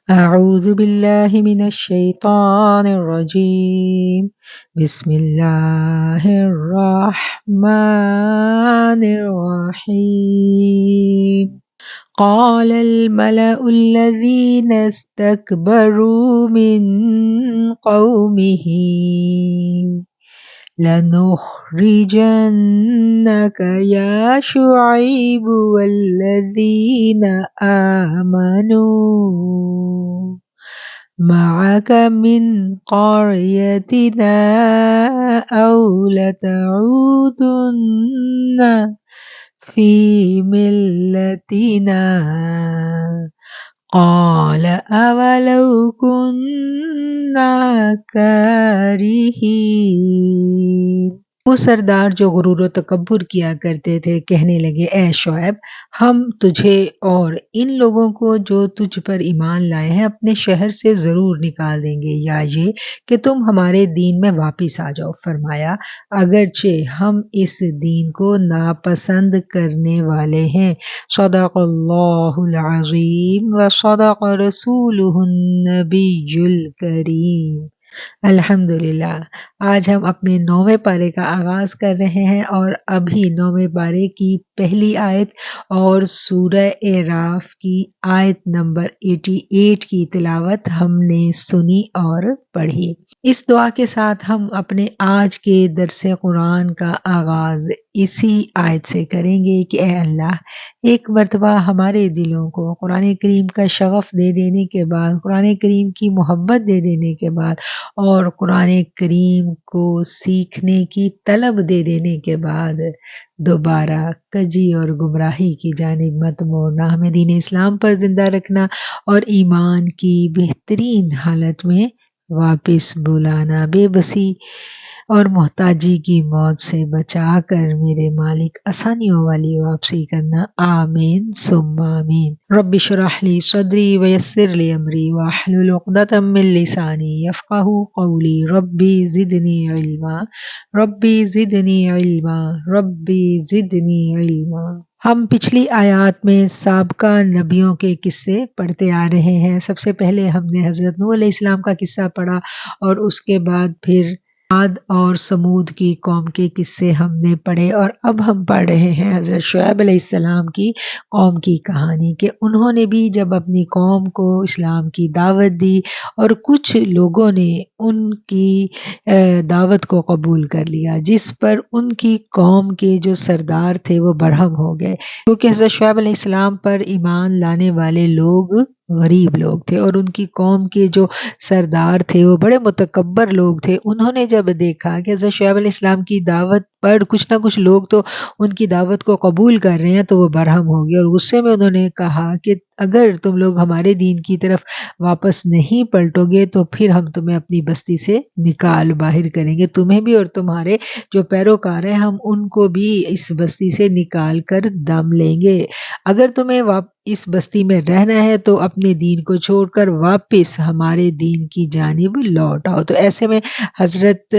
أعوذ بالله من الشيطان الرجيم. بسم الله الرحمن الرحيم. قال الملأ الذين استكبروا من قومه لنخرجنك يا شعيب والذين آمنوا معك من قريتنا أو لتعودن في ملتنا. قال أولو كنا كارهين. وہ سردار جو غرور و تکبر کیا کرتے تھے کہنے لگے، اے شعیب، ہم تجھے اور ان لوگوں کو جو تجھ پر ایمان لائے ہیں اپنے شہر سے ضرور نکال دیں گے، یا یہ کہ تم ہمارے دین میں واپس آ جاؤ۔ فرمایا، اگرچہ ہم اس دین کو ناپسند کرنے والے ہیں۔ صدق اللہ العظیم و صدق رسولہ النبی الکریم۔ الحمدللہ، آج ہم اپنے 9ویں پارے کا آغاز کر رہے ہیں اور ابھی 9ویں پارے کی پہلی آیت اور سورہ اعراف کی آیت نمبر 88 کی تلاوت ہم نے سنی اور پڑھی۔ اس دعا کے ساتھ ہم اپنے آج کے درس قرآن کا آغاز اسی آیت سے کریں گے کہ اے اللہ، ایک مرتبہ ہمارے دلوں کو قرآن کریم کا شغف دے دینے کے بعد، قرآن کریم کی محبت دے دینے کے بعد اور قرآن کریم کو سیکھنے کی طلب دے دینے کے بعد دوبارہ کجی اور گمراہی کی جانب مت موڑنا، ہمیں دین اسلام پر زندہ رکھنا اور ایمان کی بہترین حالت میں واپس بلانا، بے بسی اور محتاجی کی موت سے بچا کر میرے مالک آسانیوں والی واپسی کرنا، آمین ثم آمین۔ رب اشرح لی صدری ویسر لی امری واحلل عقدۃ من لسانی یفقہوا قولی۔ ربی زدنی علما، ربی زدنی علما، ربی زدنی علما۔ ہم پچھلی آیات میں سابقہ نبیوں کے قصے پڑھتے آ رہے ہیں۔ سب سے پہلے ہم نے حضرت نوح علیہ السلام کا قصہ پڑھا اور اس کے بعد پھر عاد اور سمود کی قوم کے قصے ہم نے پڑھے، اور اب ہم پڑھ رہے ہیں حضرت شعیب علیہ السلام کی قوم کی کہانی کہ انہوں نے بھی جب اپنی قوم کو اسلام کی دعوت دی اور کچھ لوگوں نے ان کی دعوت کو قبول کر لیا، جس پر ان کی قوم کے جو سردار تھے وہ برہم ہو گئے، کیونکہ حضرت شعیب علیہ السلام پر ایمان لانے والے لوگ غریب لوگ تھے اور ان کی قوم کے جو سردار تھے وہ بڑے متکبر لوگ تھے۔ انہوں نے جب دیکھا کہ حضرت شعیب علیہ السلام کی دعوت پر کچھ نہ کچھ لوگ تو ان کی دعوت کو قبول کر رہے ہیں تو وہ برہم ہو گئے، اور غصے میں انہوں نے کہا کہ اگر تم لوگ ہمارے دین کی طرف واپس نہیں پلٹو گے تو پھر ہم تمہیں اپنی بستی سے نکال باہر کریں گے، تمہیں بھی اور تمہارے جو پیروکار ہیں ہم ان کو بھی اس بستی سے نکال کر دم لیں گے۔ اگر تمہیں اس بستی میں رہنا ہے تو اپنے دین کو چھوڑ کر واپس ہمارے دین کی جانب لوٹ آؤ۔ تو ایسے میں حضرت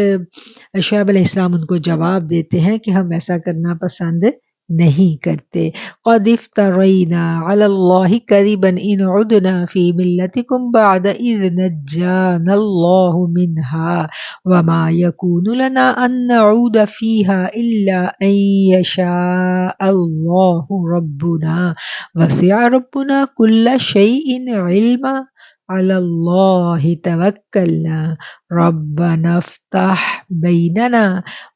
شعیب علیہ السلام ان کو جواب دیتے ہیں کہ ہم ایسا کرنا پسند نہیں کرتے۔ قد افترینا علی اللہ کذبا ان عدنا فی ملتکم بعد اذ نجانا اللہ منہا وما یکون لنا ان نعود فیہا الا ان یشاء اللہ ربنا وسع ربنا کل شیء علما علی اللہ توکلنا ربنا افتح بیننا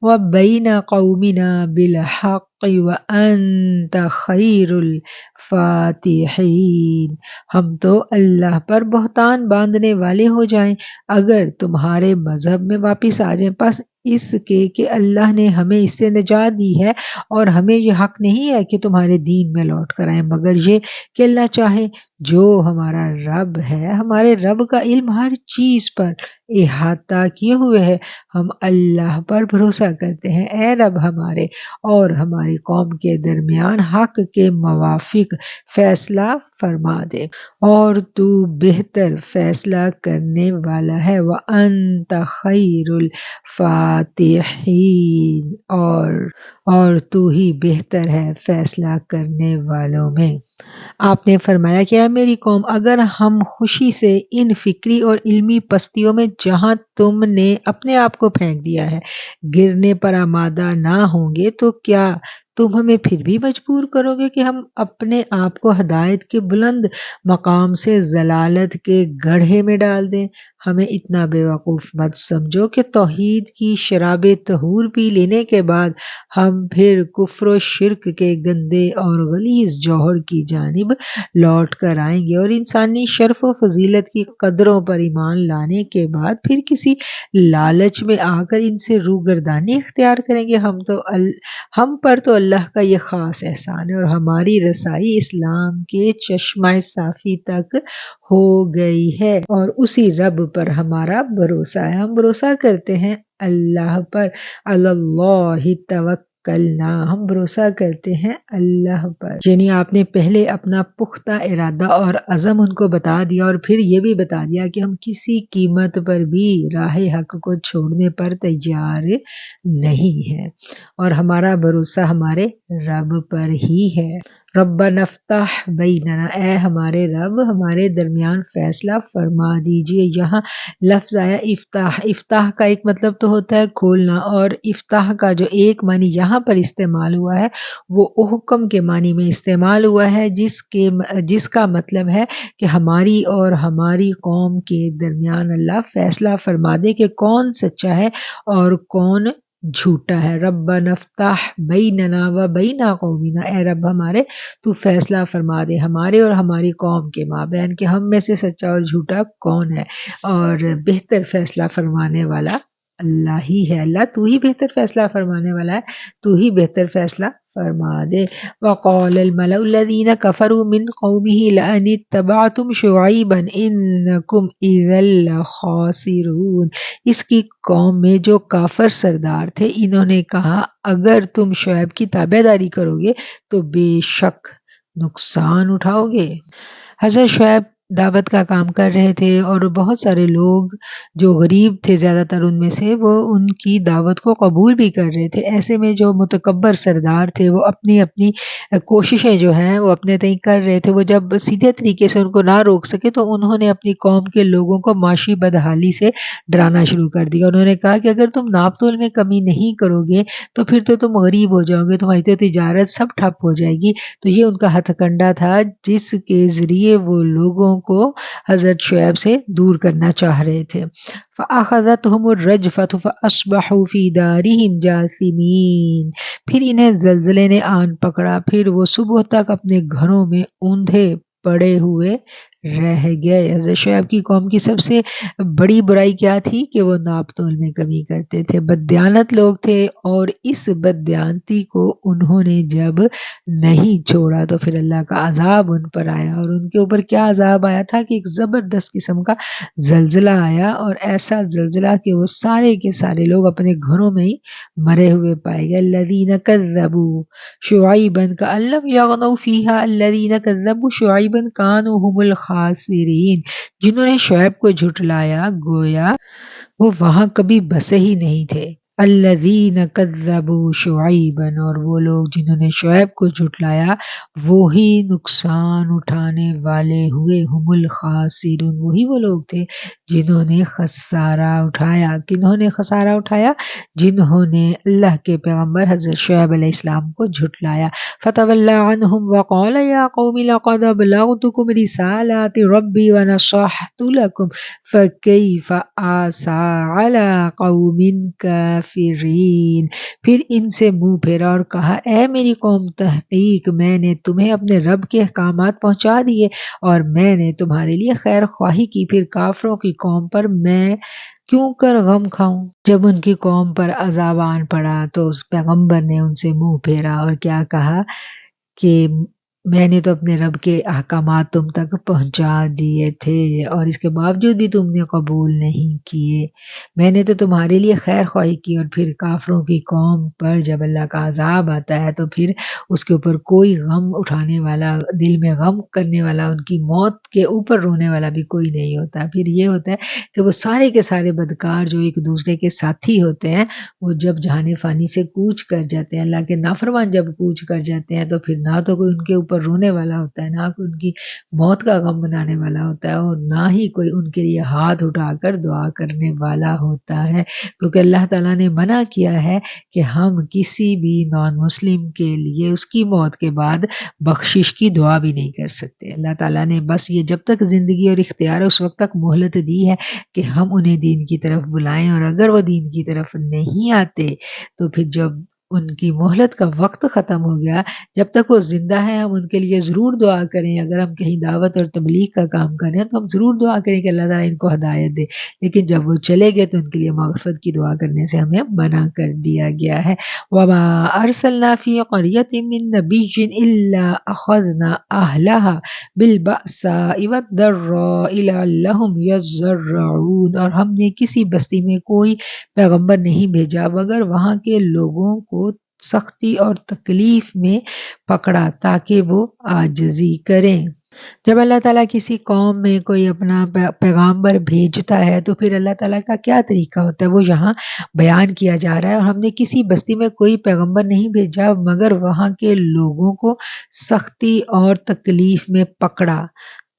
وبین قومنا بالحق وانت خیر الفاتحین۔ ہم تو اللہ پر بہتان باندھنے والے ہو جائیں اگر تمہارے مذہب میں واپس آ جائیں، پس اس کے کہ اللہ نے ہمیں اس سے نجات دی ہے اور ہمیں یہ حق نہیں ہے کہ تمہارے دین میں لوٹ کر آئیں، مگر یہ کہ اللہ چاہے۔ جو ہمارا رب ہے، ہمارے رب کا علم ہر چیز پر احاطہ کیے ہوئے ہے، ہم اللہ پر بھروسہ کرتے ہیں۔ اے رب ہمارے اور ہماری قوم کے درمیان حق کے موافق فیصلہ فرما دے، اور تو بہتر فیصلہ کرنے والا ہے۔ وَأَنْتَ خَيْرُ الْفَاتِحِينَ۔ الفاتحین، اور تو ہی بہتر ہے فیصلہ کرنے والوں میں۔ آپ نے فرمایا کہ اے میری قوم، اگر ہم خوشی سے ان فکری اور علمی پستیوں میں جہاں تم نے اپنے آپ کو پھینک دیا ہے گرنے پر آمادہ نہ ہوں گے تو کیا تم ہمیں پھر بھی مجبور کرو گے کہ ہم اپنے آپ کو ہدایت کے بلند مقام سے ضلالت کے گڑھے میں ڈال دیں؟ ہمیں اتنا بے وقوف مت سمجھو کہ توحید کی شراب طہور پی لینے کے بعد ہم پھر کفر و شرک کے گندے اور غلیظ جوہر کی جانب لوٹ کر آئیں گے، اور انسانی شرف و فضیلت کی قدروں پر ایمان لانے کے بعد پھر کسی لالچ میں آ کر ان سے روگردانی اختیار کریں گے۔ ہم پر تو اللہ کا یہ خاص احسان ہے اور ہماری رسائی اسلام کے چشمہ صافی تک ہو گئی ہے، اور اسی رب پر ہمارا بھروسہ ہے۔ ہم بھروسہ کرتے ہیں اللہ پر، اللہ توکلنا، ہم بھروسہ کرتے ہیں اللہ پر۔ یعنی آپ نے پہلے اپنا پختہ ارادہ اور عزم ان کو بتا دیا، اور پھر یہ بھی بتا دیا کہ ہم کسی قیمت پر بھی راہ حق کو چھوڑنے پر تیار نہیں ہیں، اور ہمارا بھروسہ ہمارے رب پر ہی ہے۔ ربنا افتح بیننا، اے ہمارے رب ہمارے درمیان فیصلہ فرما دیجئے۔ یہاں لفظ آیا افتح، افتح کا ایک مطلب تو ہوتا ہے کھولنا، اور افتح کا جو ایک معنی یہاں پر استعمال ہوا ہے وہ حکم کے معنی میں استعمال ہوا ہے، جس کا مطلب ہے کہ ہماری اور ہماری قوم کے درمیان اللہ فیصلہ فرما دے کہ کون سچا ہے اور کون جھوٹا ہے۔ ربنا افتح بیننا و بین قومنا، اے رب ہمارے تو فیصلہ فرما دے ہمارے اور ہماری قوم کے مابین کہ ہم میں سے سچا اور جھوٹا کون ہے، اور بہتر فیصلہ فرمانے والا اللہ ہی ہے۔ اللہ تو ہی بہتر فیصلہ فرمانے والا ہے، تو ہی بہتر فیصلہ فرما دے۔ وقال الملأ الذین کفروا من قومه لئن اتبعتم شعیبا انکم اذا لخاسرون، اس کی قوم میں جو کافر سردار تھے انہوں نے کہا اگر تم شعیب کی تابعداری کرو گے تو بے شک نقصان اٹھاؤ گے۔ حضرت شعیب دعوت کا کام کر رہے تھے، اور بہت سارے لوگ جو غریب تھے زیادہ تر ان میں سے، وہ ان کی دعوت کو قبول بھی کر رہے تھے۔ ایسے میں جو متکبر سردار تھے وہ اپنی کوششیں جو ہیں وہ اپنے تئیں کر رہے تھے، وہ جب سیدھے طریقے سے ان کو نہ روک سکے تو انہوں نے اپنی قوم کے لوگوں کو معاشی بدحالی سے ڈرانا شروع کر دیا۔ انہوں نے کہا کہ اگر تم ناپ تول میں کمی نہیں کرو گے تو پھر تو تم غریب ہو جاؤ گے، تمہاری تو تجارت سب ٹھپ ہو جائے گی۔ تو یہ ان کا ہتھ کنڈا تھا جس کے ذریعے وہ لوگوں کو حضرت شعیب سے دور کرنا چاہ رہے تھے۔ فَأَخَذَتْهُمُ الرَّجْفَةُ فَأَصْبَحُوا فِي دَارِهِمْ جَاثِمِينَ، پھر انہیں زلزلے نے آن پکڑا، پھر وہ صبح تک اپنے گھروں میں اوندھے پڑے ہوئے رہ گئے۔ حضرت شعیب کی قوم کی سب سے بڑی برائی کیا تھی کہ وہ ناپ تول میں کمی کرتے تھے، بددیانت لوگ تھے، اور اس بددیانتی کو انہوں نے جب نہیں چھوڑا تو پھر اللہ کا عذاب ان پر آیا، اور ان کے اوپر کیا عذاب آیا تھا کہ ایک زبردست قسم کا زلزلہ آیا، اور ایسا زلزلہ کہ وہ سارے کے سارے لوگ اپنے گھروں میں ہی مرے ہوئے پائے گئے۔ الذین کذبوا شعیبا کأن لم یغنوا فیہا الذین کذبوا شعیبا کانوا هم الخاسرین، جنہوں نے شعیب کو جھٹلایا گویا وہ وہاں کبھی بسے ہی نہیں تھے۔ الذین کذبوا شعیبا، اور وہ لوگ جنہوں نے شعیب کو جھٹلایا وہی نقصان اٹھانے والے ہوئے، ہم الخاسرون، وہی وہ لوگ تھے جنہوں نے خسارہ اٹھایا۔ کنہوں نے خسارہ اٹھایا؟ جنہوں نے اللہ کے پیغمبر حضرت شعیب علیہ السلام کو جھٹلایا۔ فتولی عنہم وقال یا قوم لقد ابلغتکم رسالات ربی ونصحت لکم فکیف آسیٰ علی قوم کافرین، پھر ان سے منہ پھیرا اور کہا اے میری قوم، تحقیق میں نے تمہیں اپنے رب کے احکامات پہنچا دیے اور میں نے تمہارے لیے خیر خواہی کی، پھر کافروں کی قوم پر میں کیوں کر غم کھاؤں؟ جب ان کی قوم پر عذاب آن پڑا تو اس پیغمبر نے ان سے منہ پھیرا اور کیا کہا کہ میں نے تو اپنے رب کے احکامات تم تک پہنچا دیے تھے اور اس کے باوجود بھی تم نے قبول نہیں کیے۔ میں نے تو تمہارے لیے خیر خواہی کی اور پھر کافروں کی قوم پر جب اللہ کا عذاب آتا ہے تو پھر اس کے اوپر کوئی غم اٹھانے والا، دل میں غم کرنے والا، ان کی موت کے اوپر رونے والا بھی کوئی نہیں ہوتا۔ پھر یہ ہوتا ہے کہ وہ سارے کے سارے بدکار جو ایک دوسرے کے ساتھی ہوتے ہیں، وہ جب جہان فانی سے کوچ کر جاتے ہیں، اللہ کے نافرمان جب کوچ کر جاتے ہیں، تو پھر نہ تو کوئی ان کے اوپر رونے والا ہوتا ہے، نہ کوئی ان کی موت کا غم منانے والا ہوتا ہے، اور نہ ہی کوئی ان کے لیے ہاتھ اٹھا کر دعا کرنے والا ہوتا ہے، کیونکہ اللہ تعالیٰ نے منع کیا ہے کہ ہم کسی بھی نان مسلم کے لیے اس کی موت کے بعد بخشش کی دعا بھی نہیں کر سکتے۔ اللہ تعالیٰ نے بس یہ جب تک زندگی اور اختیار ہے اس وقت تک مہلت دی ہے کہ ہم انہیں دین کی طرف بلائیں، اور اگر وہ دین کی طرف نہیں آتے تو پھر جب ان کی مہلت کا وقت ختم ہو گیا، جب تک وہ زندہ ہیں ہم ان کے لیے ضرور دعا کریں۔ اگر ہم کہیں دعوت اور تبلیغ کا کام کریں تو ہم ضرور دعا کریں کہ اللہ تعالیٰ ان کو ہدایت دے، لیکن جب وہ چلے گئے تو ان کے لیے مغفرت کی دعا کرنے سے ہمیں منع کر دیا گیا ہے۔ وَمَا أَرْسَلْنَا فِي قَرْيَةٍ مِّن نَّبِيٍّ إِلَّا أَخَذْنَا أَهْلَهَا بِالْبَأْسَاءِ وَالضَّرَّاءِ لَعَلَّهُمْ يَضَّرَّعُونَ، اور ہم نے کسی بستی میں کوئی پیغمبر نہیں بھیجا مگر وہاں کے لوگوں کو سختی اور تکلیف میں پکڑا تاکہ وہ عاجزی کریں۔ جب اللہ تعالیٰ کسی قوم میں کوئی اپنا پیغامبر بھیجتا ہے تو پھر اللہ تعالیٰ کا کیا طریقہ ہوتا ہے وہ یہاں بیان کیا جا رہا ہے، اور ہم نے کسی بستی میں کوئی پیغمبر نہیں بھیجا مگر وہاں کے لوگوں کو سختی اور تکلیف میں پکڑا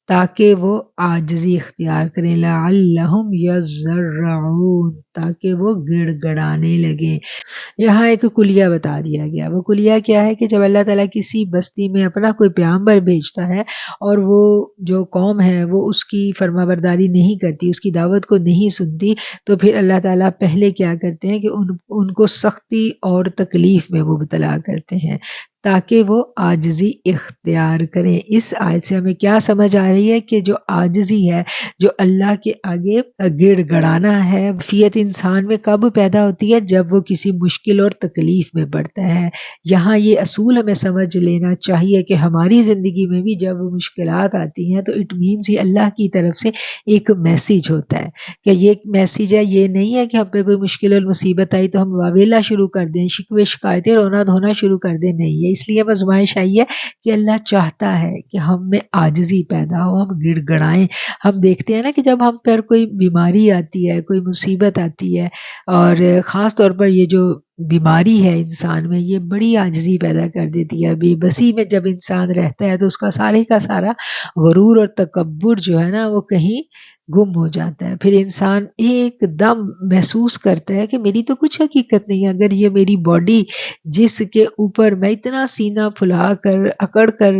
تاکہ وہ عاجزی اختیار کریں، لعلہم یضرعون، تاکہ وہ گڑ گڑانے لگیں۔ یہاں ایک کلیہ بتا دیا گیا، وہ کلیہ کیا ہے کہ جب اللہ تعالیٰ کسی بستی میں اپنا کوئی پیغمبر بھیجتا ہے اور وہ جو قوم ہے وہ اس کی فرما برداری نہیں کرتی، اس کی دعوت کو نہیں سنتی، تو پھر اللہ تعالیٰ پہلے کیا کرتے ہیں کہ ان کو سختی اور تکلیف میں مبتلا کرتے ہیں تاکہ وہ عاجزی اختیار کریں۔ اس آیت سے ہمیں کیا سمجھ آ رہی ہے کہ جو عاجزی ہے، جو اللہ کے آگے گڑ گڑانا ہے، فیت انسان میں کب پیدا ہوتی ہے؟ جب وہ کسی مشکل اور تکلیف میں پڑتا ہے۔ یہاں یہ اصول ہمیں سمجھ لینا چاہیے کہ ہماری زندگی میں بھی جب مشکلات آتی ہیں تو اٹ مینس یہ اللہ کی طرف سے ایک میسیج ہوتا ہے کہ یہ ایک میسیج ہے، یہ نہیں ہے کہ ہم پہ کوئی مشکل اور مصیبت آئی تو ہم واویلا شروع کر دیں، شکوے شکایتیں رونا دھونا شروع کر دیں، نہیں، یہ اس لیے آزمائش آئی ہے کہ اللہ چاہتا ہے کہ ہم میں عاجزی پیدا ہو، ہم گڑ گڑائیں۔ ہم دیکھتے ہیں نا کہ جب ہم پر کوئی بیماری آتی ہے، کوئی مصیبت آتی ہے، اور خاص طور پر یہ جو بیماری ہے انسان میں، یہ بڑی عاجزی پیدا کر دیتی ہے۔ بے بسی میں جب انسان رہتا ہے تو اس کا سارے کا سارا غرور اور تکبر جو ہے نا وہ کہیں گم ہو جاتا ہے، پھر انسان ایک دم محسوس کرتا ہے کہ میری تو کچھ حقیقت نہیں ہے، اگر یہ میری باڈی جس کے اوپر میں اتنا سینہ پھلا کر اکڑ کر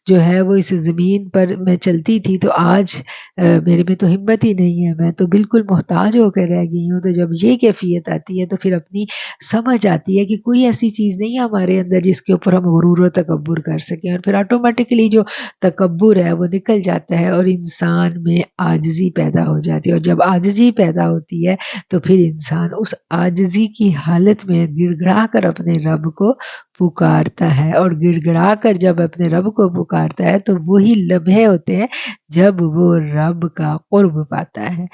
جو ہے وہ اس زمین پر میں چلتی تھی تو آج میرے میں تو ہمت ہی نہیں ہے، میں تو بالکل محتاج ہو کے رہ گئی ہوں۔ تو جب یہ کیفیت آتی ہے تو پھر اپنی سمجھ آتی ہے کہ کوئی ایسی چیز نہیں ہے ہمارے اندر جس کے اوپر ہم غرور و تکبر کر سکیں، اور پھر آٹومیٹکلی جو تکبر ہے وہ نکل جاتا ہے اور انسان میں عاجزی پیدا ہو جاتی ہے، اور جب عاجزی پیدا ہوتی ہے تو پھر انسان اس عاجزی کی حالت میں گڑ گڑا کر اپنے رب کو پکارتا ہے، اور گڑ گڑا کر جب اپنے رب کو پکارتا ہے تو وہی لمحے ہوتے ہیں جب وہ رب کا قرب پاتا ہے۔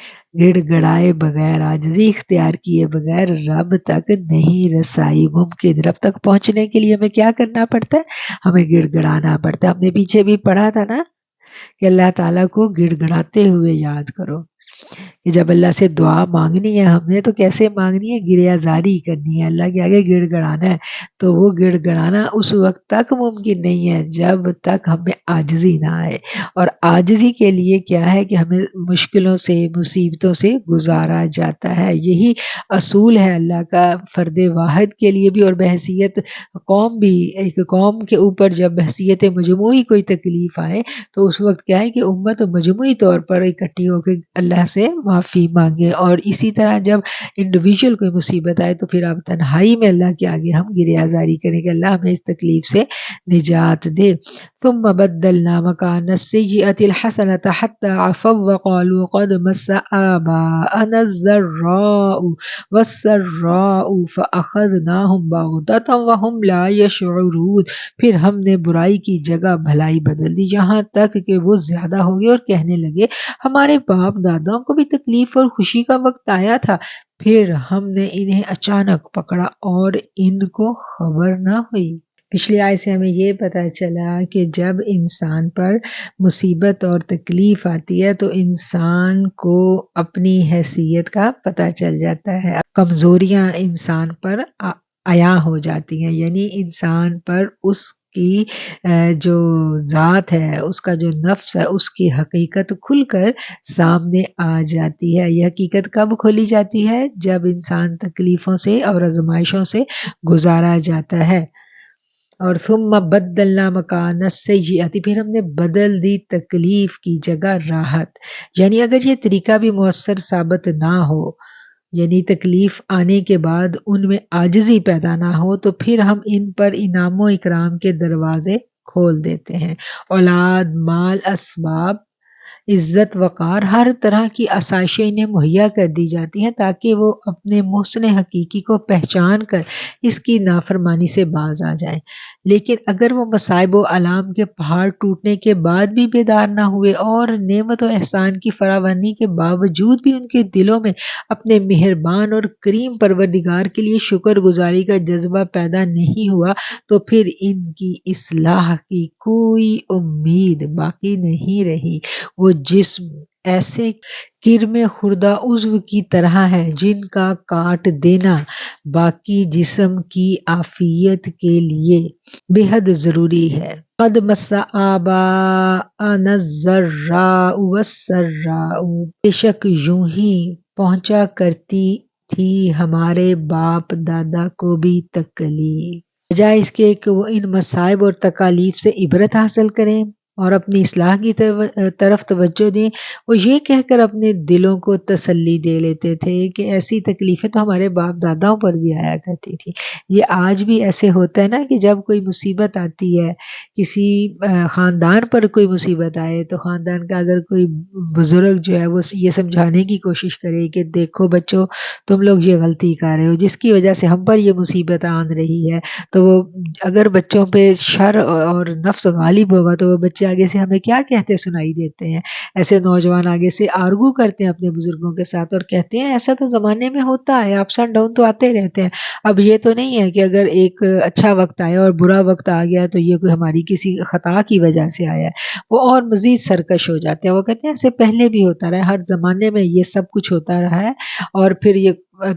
گڑ گڑائے بغیر، عاجزی اختیار کیے بغیر رب تک نہیں رسائی ممکن۔ رب تک پہنچنے کے لیے ہمیں کیا کرنا پڑتا ہے؟ ہمیں گڑ گڑانا پڑتا ہے۔ ہم نے پیچھے بھی پڑھا تھا نا کہ اللہ تعالیٰ کو گڑ گڑاتے ہوئے یاد کرو، کہ جب اللہ سے دعا مانگنی ہے ہم نے تو کیسے مانگنی ہے؟ گریہ زاری کرنی ہے، اللہ کے آگے گڑ گڑانا ہے، تو وہ گڑ گڑانا اس وقت تک ممکن نہیں ہے جب تک ہمیں عاجزی نہ آئے، اور عاجزی کے لیے کیا ہے کہ ہمیں مشکلوں سے مصیبتوں سے گزارا جاتا ہے۔ یہی اصول ہے اللہ کا فرد واحد کے لیے بھی، اور بحیثیت قوم بھی، ایک قوم کے اوپر جب بحیثیت مجموعی کوئی تکلیف آئے تو اس وقت کیا ہے کہ امت مجموعی طور پر اکٹھی ہو کے اللہ سے معافی مانگیں، اور اسی طرح جب انڈیویجول کوئی مصیبت آئے تو پھر آپ تنہائی میں اللہ کے آگے ہم گریہ زاری کریں کہ اللہ ہمیں اس تکلیف سے نجات دے۔ ثم بدلنا مکان السیئۃ الحسنۃ حتی عفوا وقالوا قد مس آباءنا الضراء والسراء فأخذناهم بغتة وهم لا يشعرون۔ پھر ہم نے برائی کی جگہ بھلائی بدل دی یہاں تک کہ وہ زیادہ ہو گئے اور کہنے لگے ہمارے باپ داداؤں کو بھی تکلیف اور خوشی کا وقت آیا تھا، پھر ہم نے انہیں اچانک پکڑا اور ان کو خبر نہ ہوئی۔ پچھلی آیت سے ہمیں یہ پتہ چلا کہ جب انسان پر مصیبت اور تکلیف آتی ہے تو انسان کو اپنی حیثیت کا پتہ چل جاتا ہے، کمزوریاں انسان پر عیاں ہو جاتی ہیں، یعنی انسان پر اس کی جو ذات ہے، اس کا جو نفس ہے، اس کی حقیقت کھل کر سامنے آ جاتی ہے۔ یہ حقیقت کب کھولی جاتی ہے؟ جب انسان تکلیفوں سے اور آزمائشوں سے گزارا جاتا ہے۔ اور ثم بدلنا مکان السیئۃ، پھر ہم نے بدل دی تکلیف کی جگہ راحت، یعنی اگر یہ طریقہ بھی مؤثر ثابت نہ ہو، یعنی تکلیف آنے کے بعد ان میں عاجزی پیدا نہ ہو، تو پھر ہم ان پر انعام و اکرام کے دروازے کھول دیتے ہیں۔ اولاد، مال، اسباب، عزت، وقار، ہر طرح کی آسائشیں انہیں مہیا کر دی جاتی ہیں تاکہ وہ اپنے محسن حقیقی کو پہچان کر اس کی نافرمانی سے باز آ جائیں۔ لیکن اگر وہ مصائب و آلام کے پہاڑ ٹوٹنے کے بعد بھی بیدار نہ ہوئے اور نعمت و احسان کی فراوانی کے باوجود بھی ان کے دلوں میں اپنے مہربان اور کریم پروردگار کے لیے شکر گزاری کا جذبہ پیدا نہیں ہوا، تو پھر ان کی اصلاح کی کوئی امید باقی نہیں رہی۔ وہ جسم ایسے کرم خوردہ عضو کی طرح ہے جن کا کاٹ دینا باقی جسم کی عافیت کے لیے بے حد ضروری ہے۔ قد مس آباءنا الضراء والسراء، بے شک یوں ہی پہنچا کرتی تھی ہمارے باپ دادا کو بھی تکلیف، بجائے اس کے کہ وہ ان مصائب اور تکالیف سے عبرت حاصل کریں اور اپنی اصلاح کی طرف توجہ دیں، وہ یہ کہہ کر اپنے دلوں کو تسلی دے لیتے تھے کہ ایسی تکلیفیں تو ہمارے باپ داداؤں پر بھی آیا کرتی تھی۔ یہ آج بھی ایسے ہوتا ہے نا کہ جب کوئی مصیبت آتی ہے، کسی خاندان پر کوئی مصیبت آئے تو خاندان کا اگر کوئی بزرگ جو ہے وہ یہ سمجھانے کی کوشش کرے کہ دیکھو بچوں تم لوگ یہ غلطی کر رہے ہو جس کی وجہ سے ہم پر یہ مصیبت آن رہی ہے، تو وہ اگر بچوں پہ شر اور نفس غالب ہوگا تو وہ بچے آگے سے ہمیں کیا کہتے سنائی دیتے ہیں۔ ایسے نوجوان آگے سے آرگو کرتے ہیں اپنے بزرگوں کے ساتھ اور کہتے ہیں ایسا تو زمانے میں ہوتا ہے، اپس اینڈ ڈاؤن تو آتے رہتے ہیں، اب یہ تو نہیں ہے کہ اگر ایک اچھا وقت آیا اور برا وقت آ گیا تو یہ کوئی ہماری کسی خطا کی وجہ سے آیا ہے۔ وہ اور مزید سرکش ہو جاتے ہیں، وہ کہتے ہیں ایسے پہلے بھی ہوتا رہا ہے، ہر زمانے میں یہ سب کچھ ہوتا رہا ہے، اور پھر یہ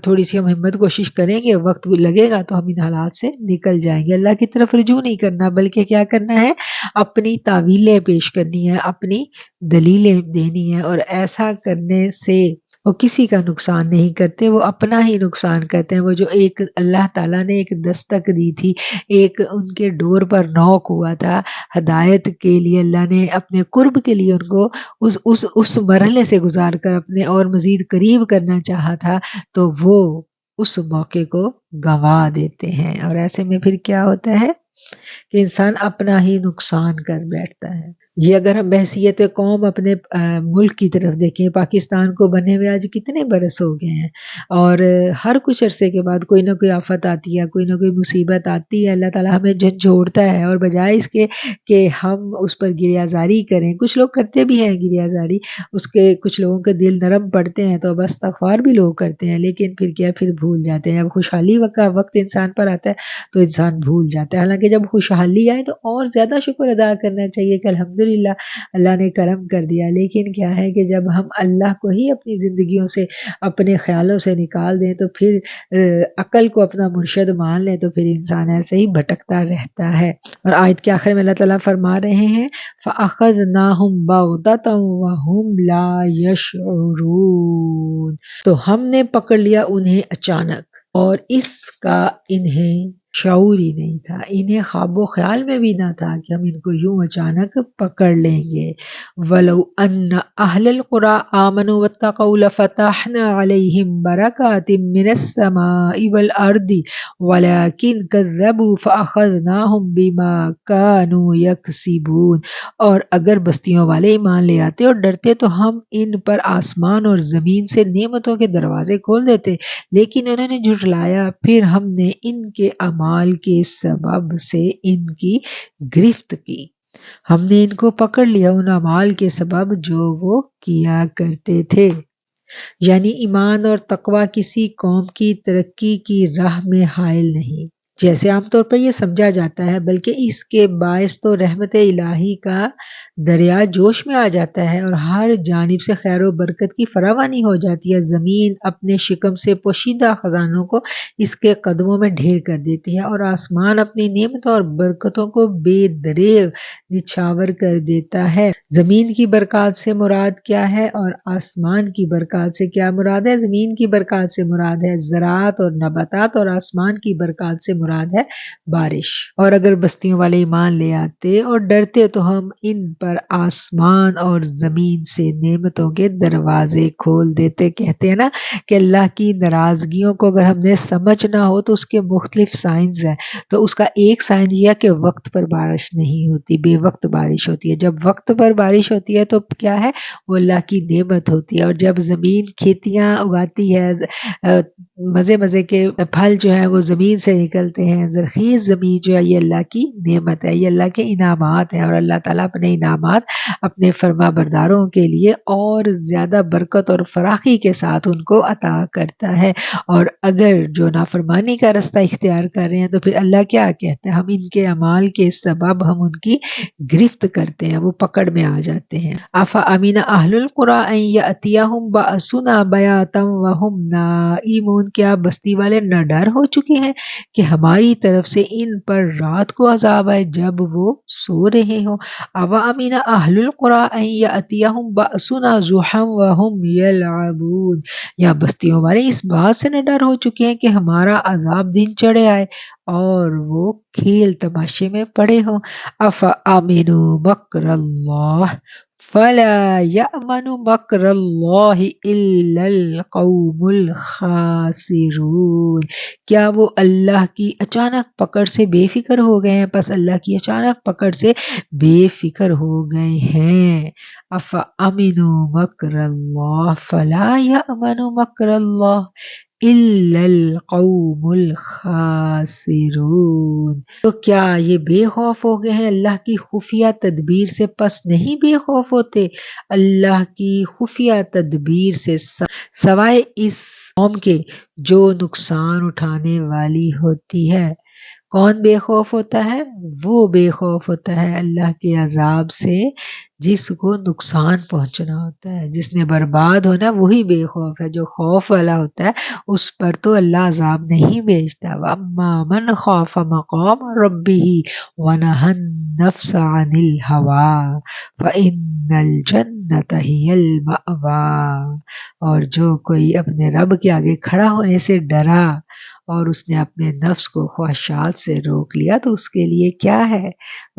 تھوڑی سی ہم ہمت کوشش کریں گے، وقت لگے گا تو ہم ان حالات سے نکل جائیں گے۔ اللہ کی طرف رجوع نہیں کرنا بلکہ کیا کرنا ہے؟ اپنی تعویلیں پیش کرنی ہے، اپنی دلیلیں دینی ہے، اور ایسا کرنے سے وہ کسی کا نقصان نہیں کرتے، وہ اپنا ہی نقصان کرتے ہیں۔ وہ جو ایک اللہ تعالیٰ نے ایک دستک دی تھی، ایک ان کے ڈور پر نوک ہوا تھا ہدایت کے لیے، اللہ نے اپنے قرب کے لیے ان کو اس مرحلے سے گزار کر اپنے اور مزید قریب کرنا چاہا تھا، تو وہ اس موقع کو گنوا دیتے ہیں، اور ایسے میں پھر کیا ہوتا ہے کہ انسان اپنا ہی نقصان کر بیٹھتا ہے۔ یہ اگر ہم بحثیت قوم اپنے ملک کی طرف دیکھیں، پاکستان کو بنے ہوئے آج کتنے برس ہو گئے ہیں، اور ہر کچھ عرصے کے بعد کوئی نہ کوئی آفت آتی ہے، کوئی نہ کوئی مصیبت آتی ہے، اللہ تعالیٰ ہمیں جھنجھوڑتا ہے، اور بجائے اس کے کہ ہم اس پر گریہ زاری کریں، کچھ لوگ کرتے بھی ہیں گریہ زاری، اس کے کچھ لوگوں کے دل نرم پڑتے ہیں تو بس استغفار بھی لوگ کرتے ہیں، لیکن پھر کیا، پھر بھول جاتے ہیں۔ جب خوشحالی کا وقت انسان پر آتا ہے تو انسان بھول جاتا ہے، حالانکہ جب خوشحالی آئے تو اور زیادہ شکر ادا کرنا چاہیے کہ الحمدللہ اللہ نے کرم کر دیا، لیکن کیا ہے کہ جب ہم اللہ کو ہی اپنی زندگیوں سے اپنے خیالوں سے نکال دیں تو پھر عقل کو اپنا مرشد مان لیں تو پھر انسان ایسے ہی بھٹکتا رہتا ہے۔ اور آیت کے آخر میں اللہ تعالیٰ فرما رہے ہیں فَأَخَذْنَاهُمْ بَغْتَةً وَهُمْ لَا يَشْعُرُونَ، تو ہم نے پکڑ لیا انہیں اچانک اور اس کا انہیں شعور ہی نہیں تھا، انہیں خواب و خیال میں بھی نہ تھا کہ ہم ان کو یوں اچانک پکڑ لیں گے۔ وَلَوْ أَنَّ أَهْلَ الْقُرَىٰ آمَنُوا وَاتَّقَوْا لَفَتَحْنَا عَلَيْهِم بَرَكَاتٍ مِّنَ السَّمَاءِ وَالْأَرْضِ وَلَٰكِن كَذَّبُوا فَأَخَذْنَاهُم بِمَا كَانُوا يَكْسِبُونَ۔ اور اگر بستیوں والے ایمان لے آتے اور ڈرتے تو ہم ان پر آسمان اور زمین سے نعمتوں کے دروازے کھول دیتے، لیکن انہوں نے جھٹلایا، پھر ہم نے ان کے اعمال کے سبب سے ان کی گرفت کی۔ ہم نے ان کو پکڑ لیا ان اعمال کے سبب جو وہ کیا کرتے تھے۔ یعنی ایمان اور تقوی کسی قوم کی ترقی کی راہ میں حائل نہیں، جیسے عام طور پر یہ سمجھا جاتا ہے، بلکہ اس کے باعث تو رحمت الہی کا دریا جوش میں آ جاتا ہے اور ہر جانب سے خیر و برکت کی فراوانی ہو جاتی ہے۔ زمین اپنے شکم سے پوشیدہ خزانوں کو اس کے قدموں میں ڈھیر کر دیتی ہے اور آسمان اپنی نعمتوں اور برکتوں کو بے دریغ نچھاور کر دیتا ہے۔ زمین کی برکات سے مراد کیا ہے اور آسمان کی برکات سے کیا مراد ہے؟ زمین کی برکات سے مراد ہے زراعت اور نباتات، اور آسمان کی برکات سے مراد ہے بارش۔ اور اگر بستیوں والے ایمان لے آتے اور ڈرتے تو ہم ان پر آسمان اور زمین سے نعمتوں کے دروازے کھول دیتے۔ کہتے ہیں نا کہ اللہ کی ناراضگیوں کو اگر ہم نے سمجھنا ہو تو اس کے مختلف سائنز ہیں، تو اس کا ایک سائن یہ ہے کہ وقت پر بارش نہیں ہوتی، بے وقت بارش ہوتی ہے۔ جب وقت پر بارش ہوتی ہے تو کیا ہے؟ وہ اللہ کی نعمت ہوتی ہے۔ اور جب زمین کھیتیاں اگاتی ہے، مزے مزے کے پھل جو ہیں وہ زمین سے نکلتے ہیں، زرخیز زمین جو ہے یہ اللہ کی نعمت ہے، یہ اللہ کے انعامات ہیں، اور اللہ تعالیٰ اپنے انعامات اپنے فرما برداروں کے لیے اور زیادہ برکت اور فراخی کے ساتھ ان کو عطا کرتا ہے۔ اور اگر جو نافرمانی کا رستہ اختیار کر رہے ہیں تو پھر اللہ کیا کہتا ہے؟ ہم ان کے اعمال کے سبب ہم ان کی گرفت کرتے ہیں، وہ پکڑ میں آ جاتے ہیں۔ افامن اہل القریٰ ان یاتیہم باسنا بیاتا وہم نائمون، کیا بستی والے نہ ڈر ہو چکے ہیں کہ ہماری طرف سے ان پر رات کو عذاب آئے جب وہ سو رہے ہوں۔ اوامن اہل القریٰ ان یاتیہم باسنا ضحی وہم یلعبون، یا بستیوں والے اس بات سے نہ ڈر ہو چکے ہیں کہ ہمارا عذاب دن چڑھے آئے اور وہ کھیل تماشے میں پڑے ہوں۔ افامنوا مکر اللہ فلا یأمن مکر اللہ الا القوم الخاسرون، کیا وہ اللہ کی اچانک پکڑ سے بے فکر ہو گئے ہیں؟ پس اللہ کی اچانک پکڑ سے بے فکر ہو گئے ہیں۔ افامنوا مکر اللہ فلا یأمن مکر اللہ الا القوم الخاسرون، تو کیا یہ بے خوف ہو گئے ہیں اللہ کی خفیہ تدبیر سے؟ پس نہیں بے خوف ہوتے اللہ کی خفیہ تدبیر سے سوائے اس قوم کے جو نقصان اٹھانے والی ہوتی ہے۔ کون بے خوف ہوتا ہے؟ وہ بے خوف ہوتا ہے اللہ کے عذاب سے جس کو نقصان پہنچنا ہوتا ہے، جس نے برباد ہونا، وہی بے خوف ہے۔ جو خوف والا ہوتا ہے اس پر تو اللہ عذاب نہیں بھیجتا۔ وَأَمَّا مَنْ خَافَ مَقَامَ رَبِّهِ وَنَهَى النَّفْسَ عَنِ الْهَوَىٰ فَإِنَّ الْجَنَّةَ هِيَ الْمَأْوَىٰ، اور جو کوئی اپنے رب کے آگے کھڑا ہونے سے ڈرا اور اس نے اپنے نفس کو خواہشات سے روک لیا تو اس کے لیے کیا ہے؟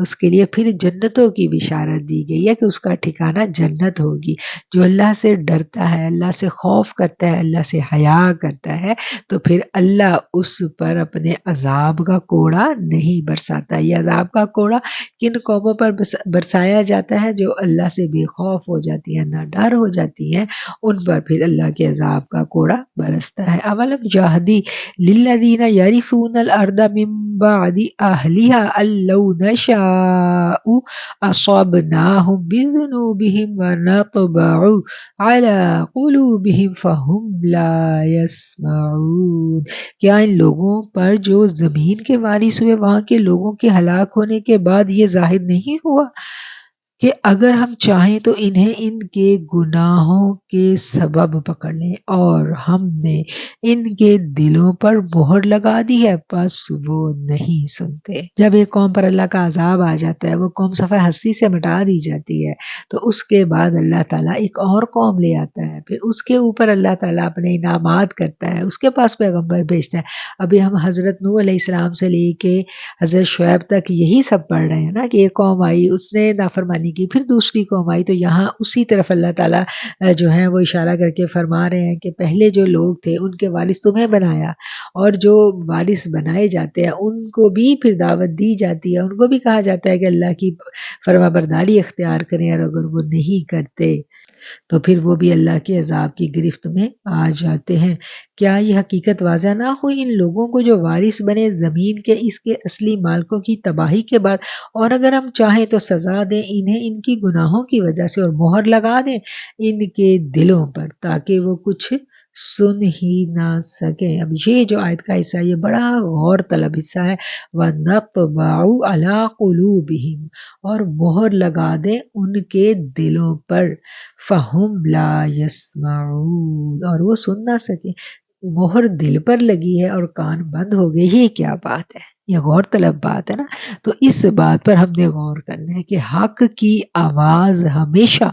اس کے لیے پھر جنتوں کی بشارت دی گئی ہے کہ اس کا ٹھکانہ جنت ہوگی۔ جو اللہ سے ڈرتا ہے، اللہ سے خوف کرتا ہے، اللہ سے حیا کرتا ہے، تو پھر اللہ اس پر اپنے عذاب کا کوڑا نہیں برساتا۔ یہ عذاب کا کوڑا کن قوموں پر برسایا جاتا ہے؟ جو اللہ سے بے خوف ہو جاتی ہیں، نہ ڈر ہو جاتی ہیں، ان پر پھر اللہ کے عذاب کا کوڑا برستا ہے۔ اولم جاہدی للذین یرثون الارض من بعد اہلها ان لو نشاء اصابناہم بذنوبہم ونطبع على قلوبہم فہم لا يسمعون، کیا ان لوگوں پر جو زمین کے وارث ہوئے وہاں کے لوگوں کے ہلاک ہونے کے بعد یہ ظاہر نہیں ہوا کہ اگر ہم چاہیں تو انہیں ان کے گناہوں کے سبب پکڑ لیں، اور ہم نے ان کے دلوں پر مہر لگا دی ہے، پس وہ نہیں سنتے۔ جب ایک قوم پر اللہ کا عذاب آ جاتا ہے، وہ قوم صفحہ ہستی سے مٹا دی جاتی ہے، تو اس کے بعد اللہ تعالیٰ ایک اور قوم لے آتا ہے، پھر اس کے اوپر اللہ تعالیٰ اپنے انعامات کرتا ہے، اس کے پاس پیغمبر بھیجتا ہے۔ ابھی ہم حضرت نوح علیہ السلام سے لے کے حضرت شعیب تک یہی سب پڑھ رہے ہیں نا، کہ ایک قوم آئی، اس نے نافرمانی کی، پھر دوسری قوم آئی، تو یہاں اسی طرف اللہ تعالیٰ جو ہے وہ اشارہ کر کے فرما رہے ہیں کہ پہلے جو لوگ تھے ان کے وارث تمہیں بنایا، اور جو وارث بنائے جاتے ہیں ان کو بھی پھر دعوت دی جاتی ہے، ان کو بھی کہا جاتا ہے کہ اللہ کی فرما برداری اختیار کریں، اور اگر وہ نہیں کرتے تو پھر وہ بھی اللہ کے عذاب کی گرفت میں آ جاتے ہیں۔ کیا یہ حقیقت واضح نہ ہوئی ان لوگوں کو جو وارث بنے زمین کے اس کے اصلی مالکوں کی تباہی کے بعد؟ اور اگر ہم چاہیں تو سزا دیں انہیں ان کی گناہوں کی وجہ سے، اور مہر لگا دیں ان کے دلوں پر تاکہ وہ کچھ سن ہی نہ سکیں۔ اب یہ جو آیت کا حصہ ہے یہ بڑا غور طلب حصہ ہے۔ وَنَطْبَعُ عَلَىٰ قُلُوبِهِمْ، اور مہر لگا دیں ان کے دلوں پر، فَهُمْ لَا يَسْمَعُونَ، اور وہ سن نہ سکے۔ مہر دل پر لگی ہے اور کان بند ہو گئے، یہ کیا بات ہے؟ یہ غور طلب بات ہے نا۔ تو اس بات پر ہم نے غور کرنا ہے کہ حق کی آواز ہمیشہ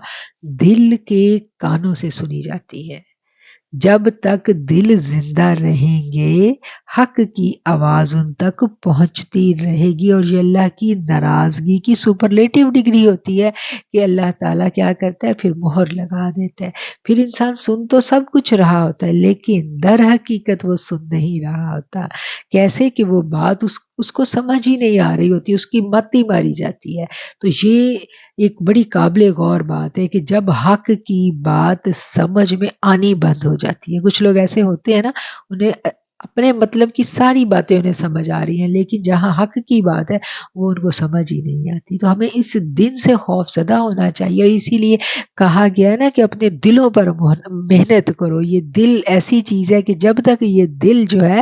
دل کے کانوں سے سنی جاتی ہے۔ جب تک دل زندہ رہیں گے حق کی آواز ان تک پہنچتی رہے گی، اور یہ اللہ کی ناراضگی کی سپرلیٹو ڈگری ہوتی ہے کہ اللہ تعالیٰ کیا کرتا ہے، پھر مہر لگا دیتا ہے۔ پھر انسان سن تو سب کچھ رہا ہوتا ہے لیکن در حقیقت وہ سن نہیں رہا ہوتا۔ کیسے کہ وہ بات اس کو سمجھ ہی نہیں آ رہی ہوتی، اس کی مت ہی ماری جاتی ہے۔ تو یہ ایک بڑی قابل غور بات ہے کہ جب حق کی بات سمجھ میں آنی بند ہو جاتی ہے۔ کچھ لوگ ایسے ہوتے ہیں نا، انہیں اپنے مطلب کی ساری باتیں انہیں سمجھ آ رہی ہیں، لیکن جہاں حق کی بات ہے وہ ان کو سمجھ ہی نہیں آتی۔ تو ہمیں اس دن سے خوف زدہ ہونا چاہیے، اور اسی لیے کہا گیا ہے نا کہ اپنے دلوں پر محنت کرو۔ یہ دل ایسی چیز ہے کہ جب تک یہ دل جو ہے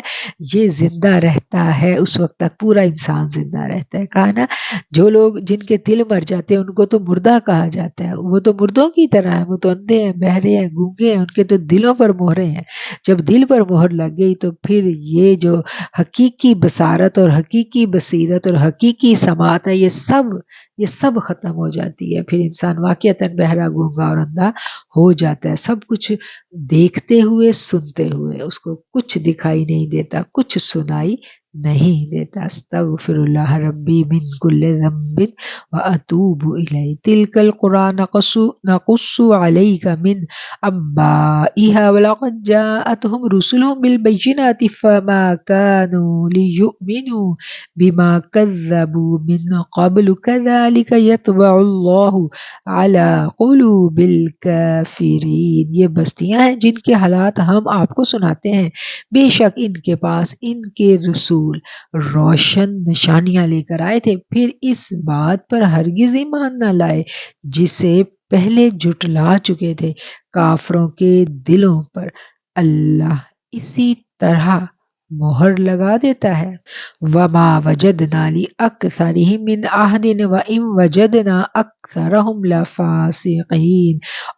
یہ زندہ رہتا ہے اس وقت تک پورا انسان زندہ رہتا ہے۔ کہا نا جو لوگ جن کے دل مر جاتے ہیں ان کو تو مردہ کہا جاتا ہے، وہ تو مردوں کی طرح ہیں، وہ تو اندھے ہیں، بہرے ہیں، گونگے ہیں، ان کے تو دلوں پر مہریں ہیں۔ جب دل پر مہر لگ گئی تو پھر یہ جو حقیقی بصارت اور حقیقی بصیرت اور حقیقی سماعت ہے یہ سب ختم ہو جاتی ہے۔ پھر انسان واقعتاً بہرا، گونگا اور اندھا ہو جاتا ہے، سب کچھ دیکھتے ہوئے سنتے ہوئے، اس کو کچھ دکھائی نہیں دیتا، کچھ سنائی نہیں دیتا۔ استغفر اللہ ربی من کل ذنب واتوب الیہ، تلک القری نقص علیک من انبائها ولقد جاءتهم رسلهم بالبینات فما كانوا لیؤمنوا بما كذبوا من قبل كذلك يطبع اللہ على قلوب الكافرین۔ یہ بستیاں ہیں جن کے حالات ہم آپ کو سناتے ہیں، بے شک ان کے پاس ان کے رسول روشن نشانیاں لے کر آئے تھے، پھر اس بات پر ہرگز ایمان نہ لائے جسے پہلے جھٹلا چکے تھے۔ کافروں کے دلوں پر اللہ اسی طرح مہر لگا دیتا ہے۔ وَمَا وَجَدْنَا لِأَكْثَرِهِم مِّنْ عَهْدٍ وَإِن وَجَدْنَا أَكْثَرَهُمْ لَفَاسِقِينَ،